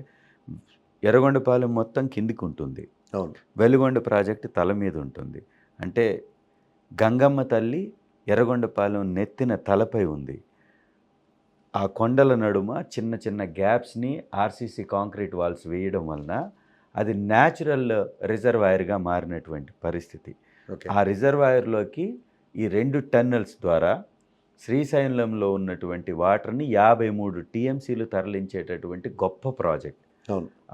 ఎర్రగొండపాలెం మొత్తం కిందికి ఉంటుంది, అవును, వెలుగొండ ప్రాజెక్టు తల మీద ఉంటుంది. అంటే గంగమ్మ తల్లి ఎర్రగొండపాలెం నెత్తిన తలపై ఉంది. ఆ కొండల నడుమ చిన్న చిన్న గ్యాప్స్ని RCC కాంక్రీట్ వాల్స్ వేయడం వలన అది న్యాచురల్ రిజర్వాయర్గా మారినటువంటి పరిస్థితి. ఆ రిజర్వాయర్లోకి ఈ 2 టన్నెల్స్ ద్వారా శ్రీశైలంలో ఉన్నటువంటి వాటర్ని 53 TMCలు తరలించేటటువంటి గొప్ప ప్రాజెక్ట్.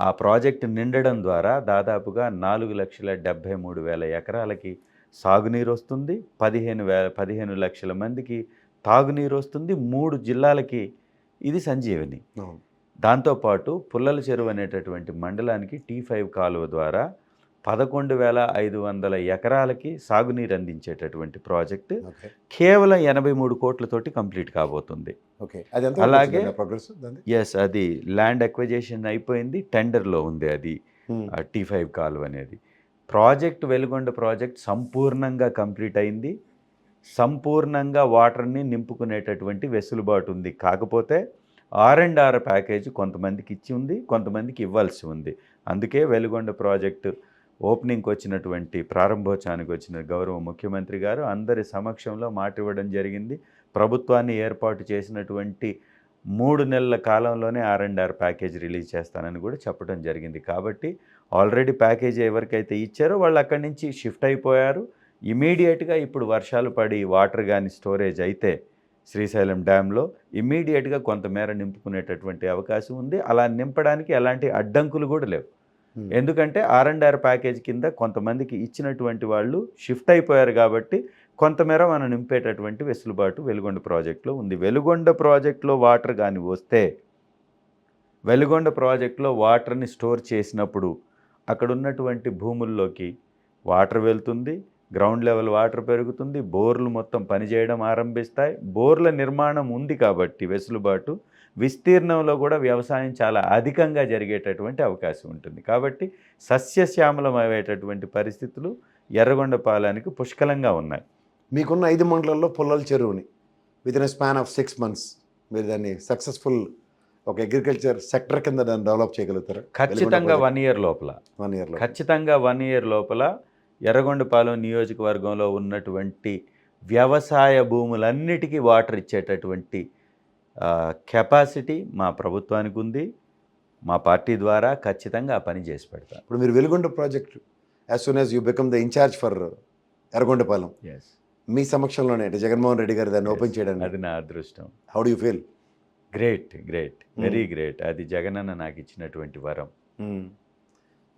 ఆ ప్రాజెక్ట్ నిండడం ద్వారా దాదాపుగా 4,73,000 ఎకరాలకి సాగునీరు వస్తుంది, 15 లక్షల మందికి తాగునీరు వస్తుంది, 3 జిల్లాలకి ఇది సంజీవని. దాంతోపాటు పుల్లల చెరువు అనేటటువంటి మండలానికి T5 కాలువ ద్వారా 11,500 ఎకరాలకి సాగునీరు అందించేటటువంటి ప్రాజెక్టు కేవలం 83 కోట్లతోటి కంప్లీట్ కాబోతుంది. అలాగే అది ల్యాండ్ అక్విజిషన్ అయిపోయింది, టెండర్లో ఉంది అది T5 కాలువ అనేది. ప్రాజెక్ట్ వెలుగొండ ప్రాజెక్ట్ సంపూర్ణంగా కంప్లీట్ అయింది. సంపూర్ణంగా వాటర్ని నింపుకునేటటువంటి వెసులుబాటు ఉంది. కాకపోతే R&R ప్యాకేజ్ కొంతమందికి ఇచ్చి ఉంది, కొంతమందికి ఇవ్వాల్సి ఉంది. అందుకే వెలుగొండ ప్రాజెక్టు ఓపెనింగ్కి వచ్చినటువంటి ప్రారంభోత్సవానికి వచ్చిన గౌరవ ముఖ్యమంత్రి గారు అందరి సమక్షంలో మాట ఇవ్వడం జరిగింది. ప్రభుత్వాన్ని ఏర్పాటు చేసినటువంటి 3 నెలల కాలంలోనే R&R ప్యాకేజ్ రిలీజ్ చేస్తానని కూడా చెప్పడం జరిగింది. కాబట్టి ఆల్రెడీ ప్యాకేజ్ ఎవరికైతే ఇచ్చారో వాళ్ళు అక్కడి నుంచి షిఫ్ట్ అయిపోయారు. ఇమీడియట్గా ఇప్పుడు వర్షాలు పడి వాటర్ కానీ స్టోరేజ్ అయితే శ్రీశైలం డ్యాంలో ఇమీడియట్గా కొంతమేర నింపుకునేటటువంటి అవకాశం ఉంది. అలా నింపడానికి ఎలాంటి అడ్డంకులు కూడా లేవు. ఎందుకంటే R&R ప్యాకేజ్ కింద కొంతమందికి ఇచ్చినటువంటి వాళ్ళు షిఫ్ట్ అయిపోయారు కాబట్టి కొంతమేర మనం నింపేటటువంటి వెసులుబాటు వెలుగొండ ప్రాజెక్టులో ఉంది. వెలుగొండ ప్రాజెక్టులో వాటర్ కానీ వస్తే వెలుగొండ ప్రాజెక్టులో వాటర్ని స్టోర్ చేసినప్పుడు అక్కడ ఉన్నటువంటి భూముల్లోకి వాటర్ వెళ్తుంది, గ్రౌండ్ లెవెల్ వాటర్ పెరుగుతుంది, బోర్లు మొత్తం పనిచేయడం ఆరంభిస్తాయి. బోర్ల నిర్మాణం ఉంది కాబట్టి వెసులుబాటు విస్తీర్ణంలో కూడా వ్యవసాయం చాలా అధికంగా జరిగేటటువంటి అవకాశం ఉంటుంది. కాబట్టి సస్యశ్యామలమయ్యేటటువంటి పరిస్థితులు ఎర్రగొండపాలెనికి పుష్కలంగా ఉన్నాయి. మీకున్న 5 మండలాల్లో పుల్లల చెరువుని వితిన్ స్పాన్ ఆఫ్ 6 months మీరు దాన్ని సక్సెస్ఫుల్ ఒక అగ్రికల్చర్ సెక్టర్ కింద దాన్ని డెవలప్ చేయగలుగుతారా? ఖచ్చితంగా 1 year లోపల 1 year ఖచ్చితంగా 1 year లోపల ఎర్రగొండపాలెం నియోజకవర్గంలో ఉన్నటువంటి వ్యవసాయ భూములన్నిటికీ వాటర్ ఇచ్చేటటువంటి కెపాసిటీ మా ప్రభుత్వానికి ఉంది. మా పార్టీ ద్వారా ఖచ్చితంగా ఆ పని చేసి పెడతాం. ఇప్పుడు మీరు Veligonda project as soon as you become the incharge for Yerragondapalem మీ సమక్షంలోనే అంటే జగన్మోహన్ రెడ్డి గారు దాన్ని ఓపెన్ చేయడానికి అది నా అదృష్టం. How do you feel? Great very great. అది జగనన్న నాకు ఇచ్చినటువంటి వరం.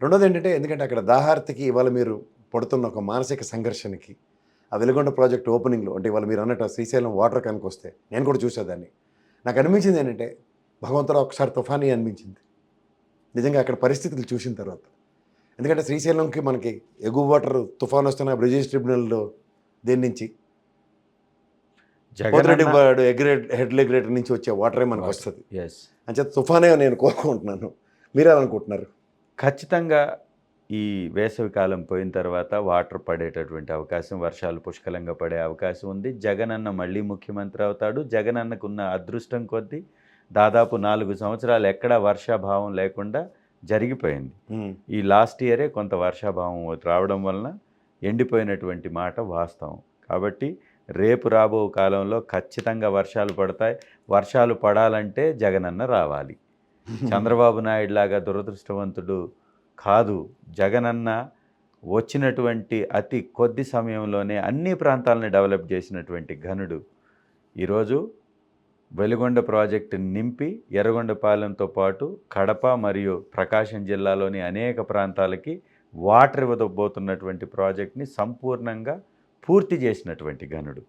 రెండోది ఏంటంటే ఎందుకంటే అక్కడ దాహార్తికి ఇవాళ మీరు పడుతున్న ఒక మానసిక సంఘర్షణకి ఆ వెలుగొండ ప్రాజెక్ట్ ఓపెనింగ్లో అంటే ఇవాళ మీరు అన్నట్టు శ్రీశైలం వాటర్ కనుక వస్తే నేను కూడా చూసేదాన్ని. నాకు అనిపించింది ఏంటంటే భగవంతుడు ఒకసారి తుఫానీ అనిపించింది నిజంగా అక్కడ పరిస్థితులు చూసిన తర్వాత. ఎందుకంటే శ్రీశైలంకి మనకి ఎగువ వాటర్ తుఫాన్ వస్తున్న బ్రిజేష్ ట్రిబ్యునల్లో దేని నుంచి హెడ్ రెగ్యులేటర్ నుంచి వచ్చే వాటరే మనకు వస్తుంది. అంచేత తుఫానే నేను కోరుకుంటున్నాను. మీరే అనుకుంటున్నారు? ఖచ్చితంగా ఈ వేసవికాలం పోయిన తర్వాత వాటర్ పడేటటువంటి అవకాశం, వర్షాలు పుష్కలంగా పడే అవకాశం ఉంది. జగనన్న మళ్ళీ ముఖ్యమంత్రి అవుతాడు. జగనన్నకున్న అదృష్టం కొద్దీ దాదాపు 4 సంవత్సరాలు ఎక్కడా వర్షాభావం లేకుండా జరిగిపోయింది. ఈ లాస్ట్ ఇయరే కొంత వర్షాభావం రావడం వలన ఎండిపోయినటువంటి మాట వాస్తవం. కాబట్టి రేపు రాబో కాలంలో ఖచ్చితంగా వర్షాలు పడతాయి. వర్షాలు పడాలంటే జగనన్న రావాలి. చంద్రబాబు నాయుడు లాగా దురదృష్టవంతుడు కాదు. జగనన్న వచ్చినటువంటి అతి కొద్ది సమయంలోనే అన్ని ప్రాంతాలను డెవలప్ చేసినటువంటి ఘనుడు. ఈరోజు వెలుగొండ ప్రాజెక్టు నింపి ఎర్రగొండపాలెంతో పాటు కడప మరియు ప్రకాశం జిల్లాలోని అనేక ప్రాంతాలకి వాటర్ ఇవ్వబోతున్నటువంటి ప్రాజెక్ట్ని సంపూర్ణంగా పూర్తి చేసినటువంటి ఘనుడు.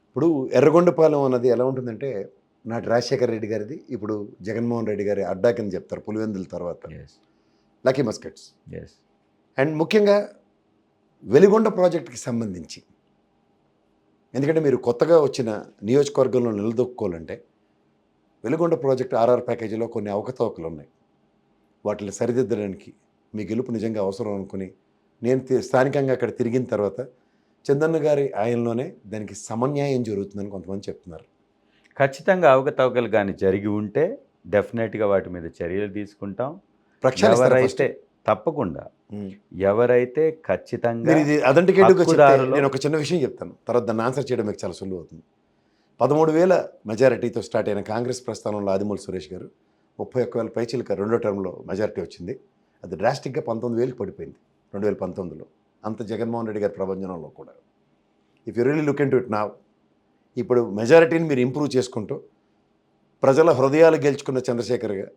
ఇప్పుడు ఎర్రగొండపాలెం అన్నది ఎలా ఉంటుందంటే నాటి రాజశేఖర రెడ్డి గారిది, ఇప్పుడు జగన్మోహన్ రెడ్డి గారి అడ్డా కింద చెప్తారు పులివెందుల తర్వాత లక్కీ మస్కెట్స్. అండ్ ముఖ్యంగా వెలుగొండ ప్రాజెక్టుకి సంబంధించి ఎందుకంటే మీరు కొత్తగా వచ్చిన నియోజకవర్గంలో నిలదొక్కోవాలంటే వెలుగొండ ప్రాజెక్టు ఆర్ఆర్ ప్యాకేజీలో కొన్ని అవకతవకలు ఉన్నాయి. వాటిని సరిదిద్దడానికి మీ గెలుపు నిజంగా అవసరం అనుకుని నేను స్థానికంగా అక్కడ తిరిగిన తర్వాత చందన్న గారి ఆయనలోనే దానికి సమన్యాయం జరుగుతుందని కొంతమంది చెప్తున్నారు. ఖచ్చితంగా అవకతవకలు కానీ జరిగి ఉంటే డెఫినెట్గా వాటి మీద చర్యలు తీసుకుంటాం. ఎవరైతే తప్పకుండా ఎవరైతే ఖచ్చితంగా నేను ఒక చిన్న విషయం చెప్తాను, తర్వాత దాన్ని ఆన్సర్ చేయడం మీకు చాలా సులువు అవుతుంది. 13,000 మెజారిటీతో స్టార్ట్ అయిన కాంగ్రెస్ ప్రస్థానంలో ఆదిమూల సురేష్ గారు 31,000 పైచిలక రెండో టర్మ్లో మెజారిటీ వచ్చింది. అది డ్రాస్టిక్గా 19,000 పడిపోయింది 2019లో. అంత జగన్మోహన్ రెడ్డి గారి ప్రభంజనంలో కూడా. If you really look into it now, ఇప్పుడు మెజారిటీని మీరు ఇంప్రూవ్ చేసుకుంటూ ప్రజల హృదయాలు గెలుచుకున్న చంద్రశేఖర్గా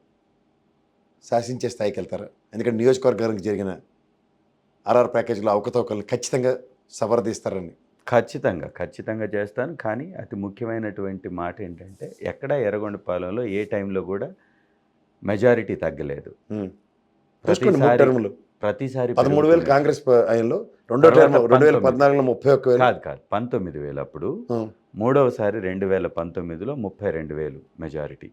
శాసించే స్థాయికి వెళ్తారా? ఎందుకంటే నియోజకవర్గానికి జరిగిన ఆర్ఆర్ ప్యాకేజీలో అవకతవకలు ఖచ్చితంగా సవరదీస్తారని. ఖచ్చితంగా చేస్తాను. కానీ అతి ముఖ్యమైనటువంటి మాట ఏంటంటే ఎక్కడ ఎర్రగొండపాలెంలో ఏ టైంలో కూడా మెజారిటీ తగ్గలేదు. ప్రతిసారి 13,000 కాంగ్రెస్ ఆయనలో, రెండో టర్మ్ 2014లో 31,000 కాదు 19,000 అప్పుడు, మూడవసారి 2019లో 32,000 మెజారిటీ.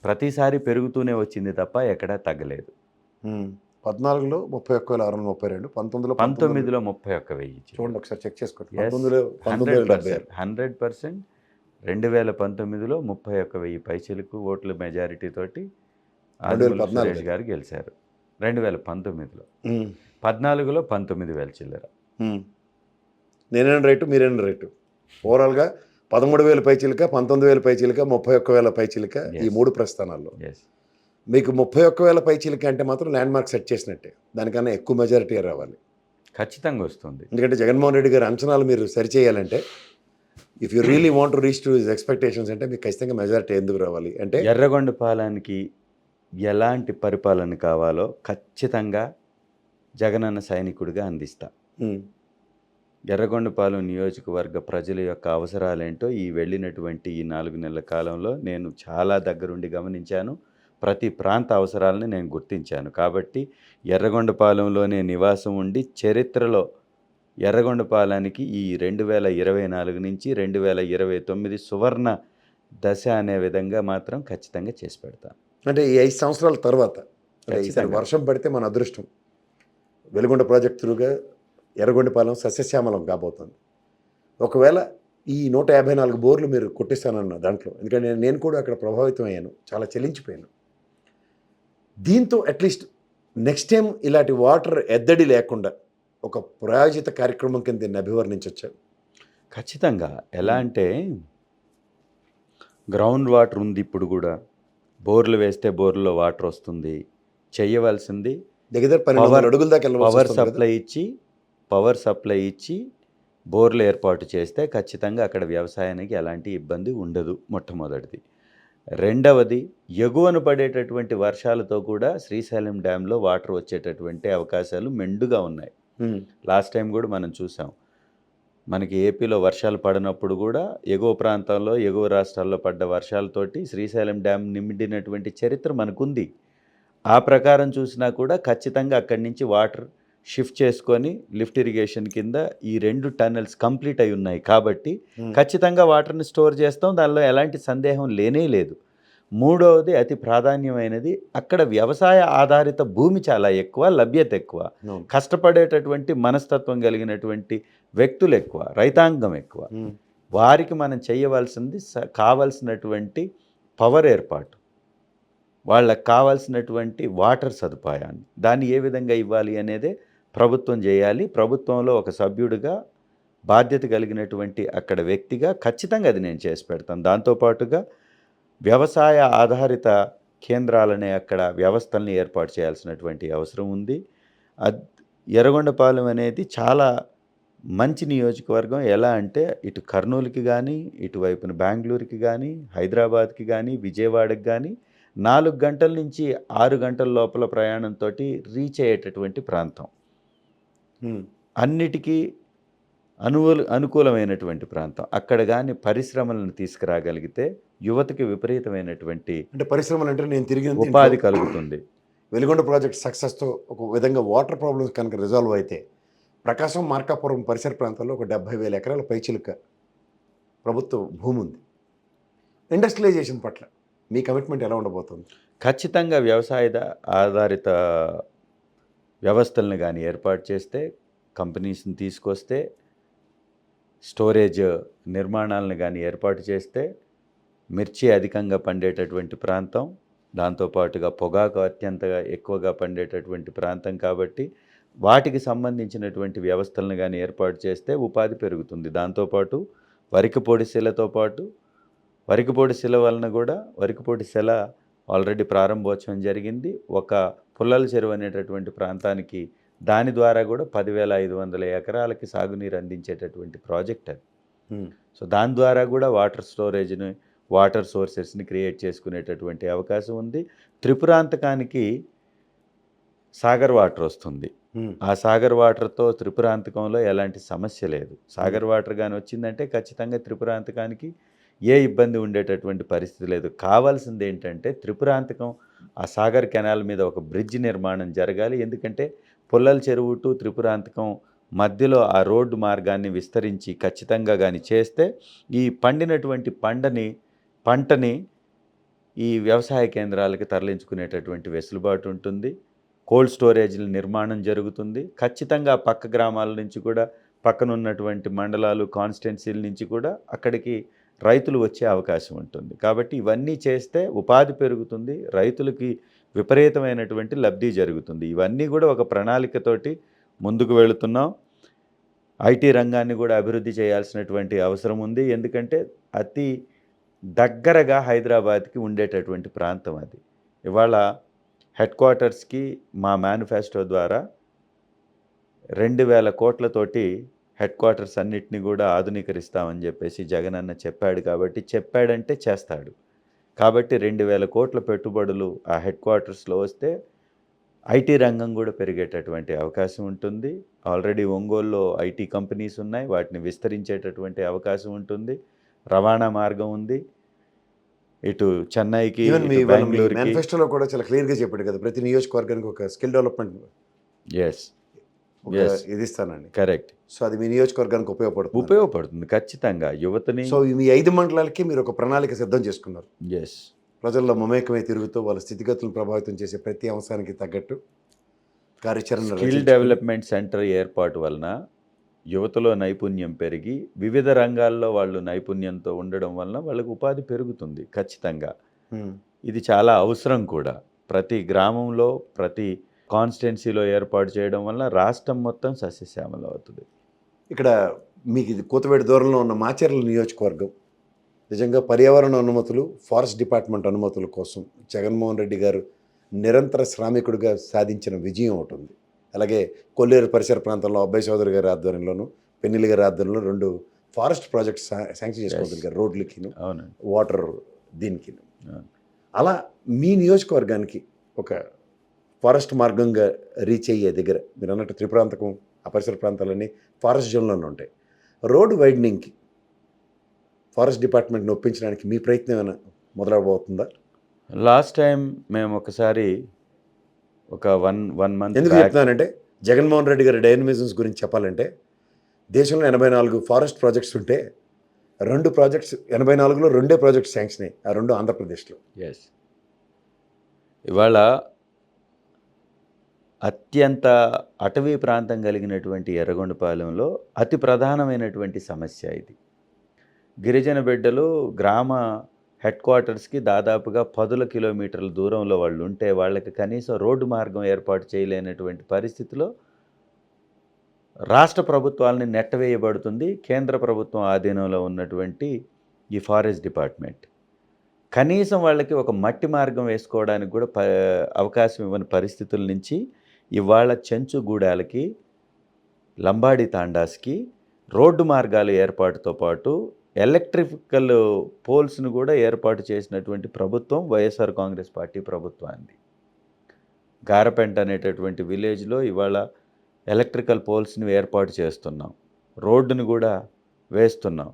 ప్రతిసారి పెరుగుతూనే వచ్చింది తప్ప ఎక్కడా తగ్గలేదు. 14లో 31,632, 19లో 31,000 చూడండి ఒకసారి చెక్ చేసుకోండి. 100% 2019లో 31,000 పైచిలకు ఓట్ల మెజారిటీ తోటి ఆదిమూల సురేష్ గారు గెలిచారు. 2019లో 14లో 19,000 చిల్లర. నేనేం రేటు మీరేం రేటు ఓవరాల్గా 13,000 పైచిలుక 19,000 పైచిలుక 31,000 పైచిలుక ఈ Yes. 3 ప్రస్థానాల్లో ఎస్. మీకు 31,000 పైచిలుక అంటే మాత్రం ల్యాండ్ మార్క్ సెట్ చేసినట్టే. దానికన్నా ఎక్కువ మెజారిటీ రావాలి. ఖచ్చితంగా వస్తుంది. ఎందుకంటే జగన్మోహన్ రెడ్డి గారి అంచనాలు మీరు సరిచేయాలంటే if you really want to reach to his expectations అంటే మీకు ఖచ్చితంగా మెజారిటీ ఎందుకు రావాలి అంటే ఎర్రగొండపాలెంకి ఎలాంటి పరిపాలన కావాలో ఖచ్చితంగా జగనన్న సైనికుడిగా అందిస్తా. ఉమ్, ఎర్రగొండపాలెం నియోజకవర్గ ప్రజల యొక్క అవసరాలేంటో ఈ వెళ్ళినటువంటి ఈ 4 నెలల కాలంలో నేను చాలా దగ్గరుండి గమనించాను. ప్రతి ప్రాంత అవసరాలని నేను గుర్తించాను. కాబట్టి ఎర్రగొండపాలెంలోనే నివాసం ఉండి చరిత్రలో ఎర్రగొండపాలెంకి ఈ 2024 నుంచి 2029 సువర్ణ దశ అనే విధంగా మాత్రం ఖచ్చితంగా చేసి పెడతాను. అంటే ఈ 5 సంవత్సరాల తర్వాత అంటే ఈసారి ఖచ్చితంగా. వర్షం పడితే మన అదృష్టం వెలుగొండ ప్రాజెక్ట్ త్రూగా ఎర్రగొండపాలెం సస్యశ్యామలం కాబోతుంది. ఒకవేళ ఈ 154 బోర్లు మీరు కొట్టిస్తానన్న దాంట్లో ఎందుకంటే నేను కూడా అక్కడ ప్రభావితం అయ్యాను, చాలా చెల్లించిపోయాను. దీంతో అట్లీస్ట్ నెక్స్ట్ టైం ఇలాంటి వాటర్ ఎద్దడి లేకుండా ఒక ప్రాయోజిత కార్యక్రమం కింద దీన్ని అభివర్ణించవచ్చు. ఖచ్చితంగా. ఎలా అంటే గ్రౌండ్ వాటర్ ఉంది ఇప్పుడు కూడా. బోర్లు వేస్తే బోర్లో వాటర్ వస్తుంది. చేయవలసింది దగ్గర 12 అడుగుల దాకా పవర్ సప్లై ఇచ్చి బోర్లు ఏర్పాటు చేస్తే ఖచ్చితంగా అక్కడ వ్యవసాయానికి ఎలాంటి ఇబ్బంది ఉండదు. మొట్టమొదటిది. రెండవది, ఎగువన పడేటటువంటి వర్షాలతో కూడా శ్రీశైలం డ్యాంలో వాటర్ వచ్చేటటువంటి అవకాశాలు మెండుగా ఉన్నాయి. లాస్ట్ టైం కూడా మనం చూసాం. మనకి ఏపీలో వర్షాలు పడినప్పుడు కూడా ఎగువ ప్రాంతంలో ఎగువ రాష్ట్రాల్లో పడ్డ వర్షాలతోటి శ్రీశైలం డ్యామ్ నిండినటువంటి చరిత్ర మనకుంది. ఆ ప్రకారం చూసినా కూడా ఖచ్చితంగా అక్కడి నుంచి వాటర్ షిఫ్ట్ చేసుకొని లిఫ్ట్ ఇరిగేషన్ కింద ఈ 2 టన్నెల్స్ కంప్లీట్ అయి ఉన్నాయి. కాబట్టి ఖచ్చితంగా వాటర్ని స్టోర్ చేస్తాం. దానిలో ఎలాంటి సందేహం లేనే లేదు. మూడవది, అతి ప్రాధాన్యమైనది, అక్కడ వ్యవసాయ ఆధారిత భూమి చాలా ఎక్కువ, లభ్యత ఎక్కువ, కష్టపడేటటువంటి మనస్తత్వం కలిగినటువంటి వ్యక్తులు ఎక్కువ, రైతాంగం ఎక్కువ. వారికి మనం చేయవలసింది కావలసినటువంటి పవర్ ఏర్పాటు, వాళ్ళకి కావాల్సినటువంటి వాటర్ సదుపాయాన్ని దాన్ని ఏ విధంగా ఇవ్వాలి అనేదే ప్రభుత్వం చేయాలి. ప్రభుత్వంలో ఒక సభ్యుడిగా బాధ్యత కలిగినటువంటి అక్కడ వ్యక్తిగా ఖచ్చితంగా అది నేను చేసి పెడతాను. దాంతోపాటుగా వ్యవసాయ ఆధారిత కేంద్రాలనే అక్కడ వ్యవస్థల్ని ఏర్పాటు చేయాల్సినటువంటి అవసరం ఉంది. ఎర్రగొండపాలెం అనేది చాలా మంచి నియోజకవర్గం. ఎలా అంటే ఇటు కర్నూలుకి కానీ, ఇటువైపున బెంగళూరుకి కానీ, హైదరాబాద్కి కానీ, విజయవాడకి కానీ 4 గంటల నుంచి 6 గంటల లోపల ప్రయాణంతో రీచ్ అయ్యేటటువంటి ప్రాంతం. అన్నిటికీ అనుకూలమైనటువంటి ప్రాంతం. అక్కడ కానీ పరిశ్రమలను తీసుకురాగలిగితే యువతకి విపరీతమైనటువంటి అంటే పరిశ్రమలు అంటే నేను తిరిగి ఉపాధి కలుగుతుంది. వెలుగొండ ప్రాజెక్ట్ సక్సెస్తో ఒక విధంగా వాటర్ ప్రాబ్లమ్స్ కనుక రిజాల్వ్ అయితే ప్రకాశం మార్కాపురం పరిసర ప్రాంతాల్లో ఒక 70,000 ఎకరాల పైచిలుక ప్రభుత్వ భూమి ఉంది. ఇండస్ట్రియలైజేషన్ పట్ల మీ కమిట్మెంట్ ఎలా ఉండబోతుంది? ఖచ్చితంగా వ్యవసాయ ఆధారిత వ్యవస్థలను కానీ ఏర్పాటు చేస్తే, కంపెనీస్ని తీసుకొస్తే, స్టోరేజ్ నిర్మాణాలను కానీ ఏర్పాటు చేస్తే, మిర్చి అధికంగా పండేటటువంటి ప్రాంతం, దాంతోపాటుగా పొగాకు అత్యంత ఎక్కువగా పండేటటువంటి ప్రాంతం. కాబట్టి వాటికి సంబంధించినటువంటి వ్యవస్థలను కానీ ఏర్పాటు చేస్తే ఉపాధి పెరుగుతుంది. దాంతోపాటు వరికపొడి శిలతో పాటు వరికపొడి శిల వలన కూడా వరికపొడి శిల ఆల్రెడీ ప్రారంభోత్సవం జరిగింది. ఒక పుల్లల చెరువు అనేటటువంటి ప్రాంతానికి దాని ద్వారా కూడా 10,500 ఎకరాలకి సాగునీరు అందించేటటువంటి ప్రాజెక్ట్ అది. సో దాని ద్వారా కూడా వాటర్ సోర్సెస్ని క్రియేట్ చేసుకునేటటువంటి అవకాశం ఉంది. త్రిపురాంతకానికి సాగర్ వాటర్ వస్తుంది. ఆ సాగర్ వాటర్తో త్రిపురాంతకంలో ఎలాంటి సమస్య లేదు. సాగర్ వాటర్ కానీ వచ్చిందంటే ఖచ్చితంగా త్రిపురాంతకానికి ఏ ఇబ్బంది ఉండేటటువంటి పరిస్థితి లేదు. కావాల్సింది ఏంటంటే త్రిపురాంతకం ఆ సాగర్ కెనాల్ మీద ఒక బ్రిడ్జ్ నిర్మాణం జరగాలి. ఎందుకంటే పుల్లల చెరువు టు త్రిపురాంతకం మధ్యలో ఆ రోడ్డు మార్గాన్ని విస్తరించి ఖచ్చితంగా కానీ చేస్తే ఈ పండినటువంటి పంటని ఈ వ్యవసాయ కేంద్రాలకి తరలించుకునేటటువంటి వెసులుబాటు ఉంటుంది. కోల్డ్ స్టోరేజ్ల నిర్మాణం జరుగుతుంది. ఖచ్చితంగా పక్క గ్రామాల నుంచి కూడా, పక్కనున్నటువంటి మండలాలు, కాన్స్టిట్యున్సీల నుంచి కూడా అక్కడికి రైతులు వచ్చే అవకాశం ఉంటుంది. కాబట్టి ఇవన్నీ చేస్తే ఉపాధి పెరుగుతుంది, రైతులకి విపరీతమైనటువంటి లబ్ధి జరుగుతుంది. ఇవన్నీ కూడా ఒక ప్రణాళికతోటి ముందుకు వెళుతున్నాం. ఐటీ రంగాన్ని కూడా అభివృద్ధి చేయాల్సినటువంటి అవసరం ఉంది. ఎందుకంటే అతి దగ్గరగా హైదరాబాద్కి ఉండేటటువంటి ప్రాంతం అది. ఇవాళ హెడ్ క్వార్టర్స్కి మా మేనిఫెస్టో ద్వారా 2,000 కోట్లతోటి హెడ్ క్వార్టర్స్ అన్నిటిని కూడా ఆధునీకరిస్తామని చెప్పేసి జగనన్న చెప్పాడు. కాబట్టి చెప్పాడంటే చేస్తాడు. కాబట్టి 2,000 కోట్ల పెట్టుబడులు ఆ హెడ్ క్వార్టర్స్లో వస్తే ఐటీ రంగం కూడా పెరిగేటటువంటి అవకాశం ఉంటుంది. ఆల్రెడీ ఒంగోలులో ఐటీ కంపెనీస్ ఉన్నాయి, వాటిని విస్తరించేటటువంటి అవకాశం ఉంటుంది. రవాణా మార్గం ఉంది. ఇటు చెన్నైకి, బెంగళూరుకి. మేనిఫెస్టోలో కూడా చాలా క్లియర్గా చెప్పాడు కదా, ప్రతి నియోజకవర్గానికి ఒక స్కిల్ డెవలప్మెంట్ ఎస్ ఇది ఇస్తానండి. కరెక్ట్. సో అది మీ నియోజకవర్గానికి ఉపయోగపడుతుంది ఖచ్చితంగా యువతని. సో మీ 5 మండలాలకి మీరు ఒక ప్రణాళిక సిద్ధం చేసుకున్నారు. ఎస్, ప్రజల్లో మమేకమై తిరుగుతూ వాళ్ళ స్థితిగతులను ప్రభావితం చేసే ప్రతి అంశానికి తగ్గట్టు కార్యాచరణ. స్కిల్ డెవలప్మెంట్ సెంటర్ ఏర్పాటు వలన యువతలో నైపుణ్యం పెరిగి వివిధ రంగాల్లో వాళ్ళు నైపుణ్యంతో ఉండడం వలన వాళ్ళకు ఉపాధి పెరుగుతుంది ఖచ్చితంగా. ఇది చాలా అవసరం కూడా. ప్రతి గ్రామంలో, ప్రతి కాన్స్టిట్యున్సీలో ఏర్పాటు చేయడం వల్ల రాష్ట్రం మొత్తం సస్యశ్యామలం అవుతుంది. ఇక్కడ మీకు ఇది కూతవేడి దూరంలో ఉన్న మాచర్ల నియోజకవర్గం నిజంగా పర్యావరణ అనుమతులు, ఫారెస్ట్ డిపార్ట్మెంట్ అనుమతుల కోసం జగన్మోహన్ రెడ్డి గారు నిరంతర శ్రామికుడిగా సాధించిన విజయం ఒకటి ఉంది. అలాగే కొల్లేరు పరిసర ప్రాంతంలో అబ్బాయి చౌదరి గారి ఆధ్వర్యంలోను, పెన్నిలి గారి ఆధ్వర్యంలో 2 ఫారెస్ట్ ప్రాజెక్ట్స్ శాంక్షన్ చేసుకోగలిగారు. రోడ్లకి, వాటర్ దీనికి. అలా మీ నియోజకవర్గానికి ఒక ఫారెస్ట్ మార్గంగా రీచ్ అయ్యే దగ్గర మీరు అన్నట్టు త్రిప్రాంతకం, ఆ పరిసర ప్రాంతాలన్నీ ఫారెస్ట్ జోన్లోనే ఉంటాయి. రోడ్ వైడనింగ్కి ఫారెస్ట్ డిపార్ట్మెంట్ని ఒప్పించడానికి మీ ప్రయత్నం ఏమైనా మొదలవబోతుందా? లాస్ట్ టైం మేము ఒకసారి ఒక వన్ మంత్. ఎందుకు చెప్తున్నానంటే జగన్మోహన్ రెడ్డి గారి డైనమిజమ్స్ గురించి చెప్పాలంటే దేశంలో 84 ఫారెస్ట్ ప్రాజెక్ట్స్ ఉంటే 2 ప్రాజెక్ట్స్ 84లో 2 ప్రాజెక్ట్స్ శాంక్షన్ అయ్యాయి. ఆ 2 ఆంధ్రప్రదేశ్లో. ఎస్, ఇవాళ అత్యంత అటవీ ప్రాంతం కలిగినటువంటి ఎర్రగొండపాలెంలో అతి ప్రధానమైనటువంటి సమస్య ఇది. గిరిజన బిడ్డలు గ్రామ హెడ్ క్వార్టర్స్కి దాదాపుగా 10 కిలోమీటర్ల దూరంలో వాళ్ళు ఉంటే వాళ్ళకి కనీసం రోడ్డు మార్గం ఏర్పాటు చేయలేనటువంటి పరిస్థితిలో రాష్ట్ర ప్రభుత్వాలని నెట్టవేయబడుతుంది కేంద్ర ప్రభుత్వం ఆధీనంలో ఉన్నటువంటి ఈ ఫారెస్ట్ డిపార్ట్మెంట్. కనీసం వాళ్ళకి ఒక మట్టి మార్గం వేసుకోవడానికి కూడా అవకాశం ఇవ్వని పరిస్థితుల నుంచి ఇవాళ చెంచుగూడాలకి, లంబాడి తాండాస్కి రోడ్డు మార్గాల ఏర్పాటుతో పాటు ఎలక్ట్రికల్ పోల్స్ను కూడా ఏర్పాటు చేసినటువంటి ప్రభుత్వం వైఎస్ఆర్ కాంగ్రెస్ పార్టీ ప్రభుత్వాన్ని. గారపెంట అనేటటువంటి విలేజ్లో ఇవాళ ఎలక్ట్రికల్ పోల్స్ని ఏర్పాటు చేస్తున్నాం, రోడ్డును కూడా వేస్తున్నాం.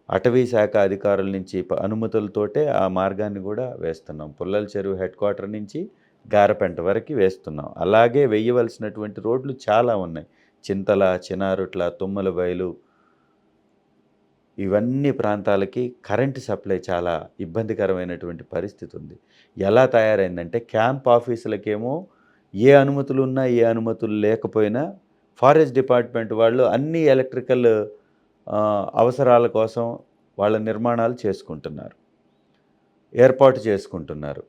అటవీ శాఖ అధికారుల నుంచి అనుమతులతోటే ఆ మార్గాన్ని కూడా వేస్తున్నాం. పుల్లల చెరువు హెడ్ క్వార్టర్ నుంచి గారపెంట వరకు వేస్తున్నాం. అలాగే వేయవలసినటువంటి రోడ్లు చాలా ఉన్నాయి. చింతల, చినారుట్ల, తుమ్మలబయలు, ఇవన్నీ ప్రాంతాలకి కరెంటు సప్లై చాలా ఇబ్బందికరమైనటువంటి పరిస్థితి ఉంది. ఎలా తయారైందంటే క్యాంప్ ఆఫీసులకేమో ఏ అనుమతులు ఉన్నా ఏ అనుమతులు లేకపోయినా ఫారెస్ట్ డిపార్ట్మెంట్ వాళ్ళు అన్ని ఎలక్ట్రికల్ అవసరాల కోసం వాళ్ళ నిర్మాణాలు చేసుకుంటున్నారు, ఏర్పాటు చేసుకుంటున్నారు.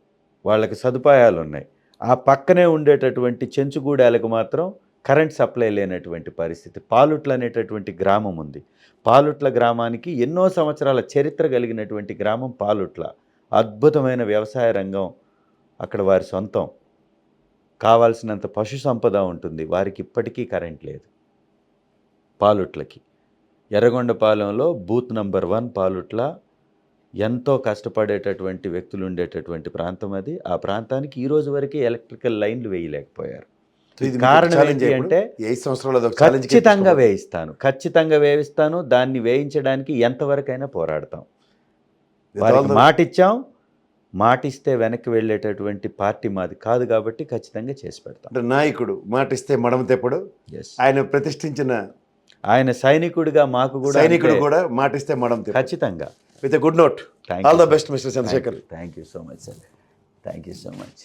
వాళ్ళకి సదుపాయాలు ఉన్నాయి. ఆ పక్కనే ఉండేటటువంటి చెంచుగూడాలకు మాత్రం కరెంట్ సప్లై లేనటువంటి పరిస్థితి. పాలుట్ల అనేటటువంటి గ్రామం ఉంది. పాలుట్ల గ్రామానికి ఎన్నో సంవత్సరాల చరిత్ర కలిగినటువంటి గ్రామం పాలుట్ల. అద్భుతమైన వ్యవసాయ రంగం అక్కడ వారి సొంతం. కావాల్సినంత పశు సంపద ఉంటుంది. వారికి ఇప్పటికీ కరెంట్ లేదు పాలుట్లకి. ఎర్రగొండపాలెంలో బూత్ నంబర్ 1 పాలుట్ల ఎంతో కష్టపడేటటువంటి వ్యక్తులు ఉండేటటువంటి ప్రాంతం అది. ఆ ప్రాంతానికి ఈ రోజు వరకు ఎలక్ట్రికల్ లైన్లు వేయలేకపోయారు. కారణం ఏంటి అంటే ఖచ్చితంగా వేయిస్తాను. దాన్ని వేయించడానికి ఎంతవరకైనా పోరాడతాం. వారికి మాటిచ్చాం. మాటిస్తే వెనక్కి వెళ్ళేటటువంటి పార్టీ మాది కాదు కాబట్టి ఖచ్చితంగా చేసి పెడతాం. అంటే నాయకుడు మాటిస్తే మడమ తెప్పుడు. ఆయన ప్రతిష్ఠించిన ఆయన సైనికుడిగా మాకు కూడా సైనికుడు కూడా మాటిస్తే మడమ తెప్పుడు. ఖచ్చితంగా. With a good note. All the best mister Chandrashekar. Thank you so much sir. Thank you so much.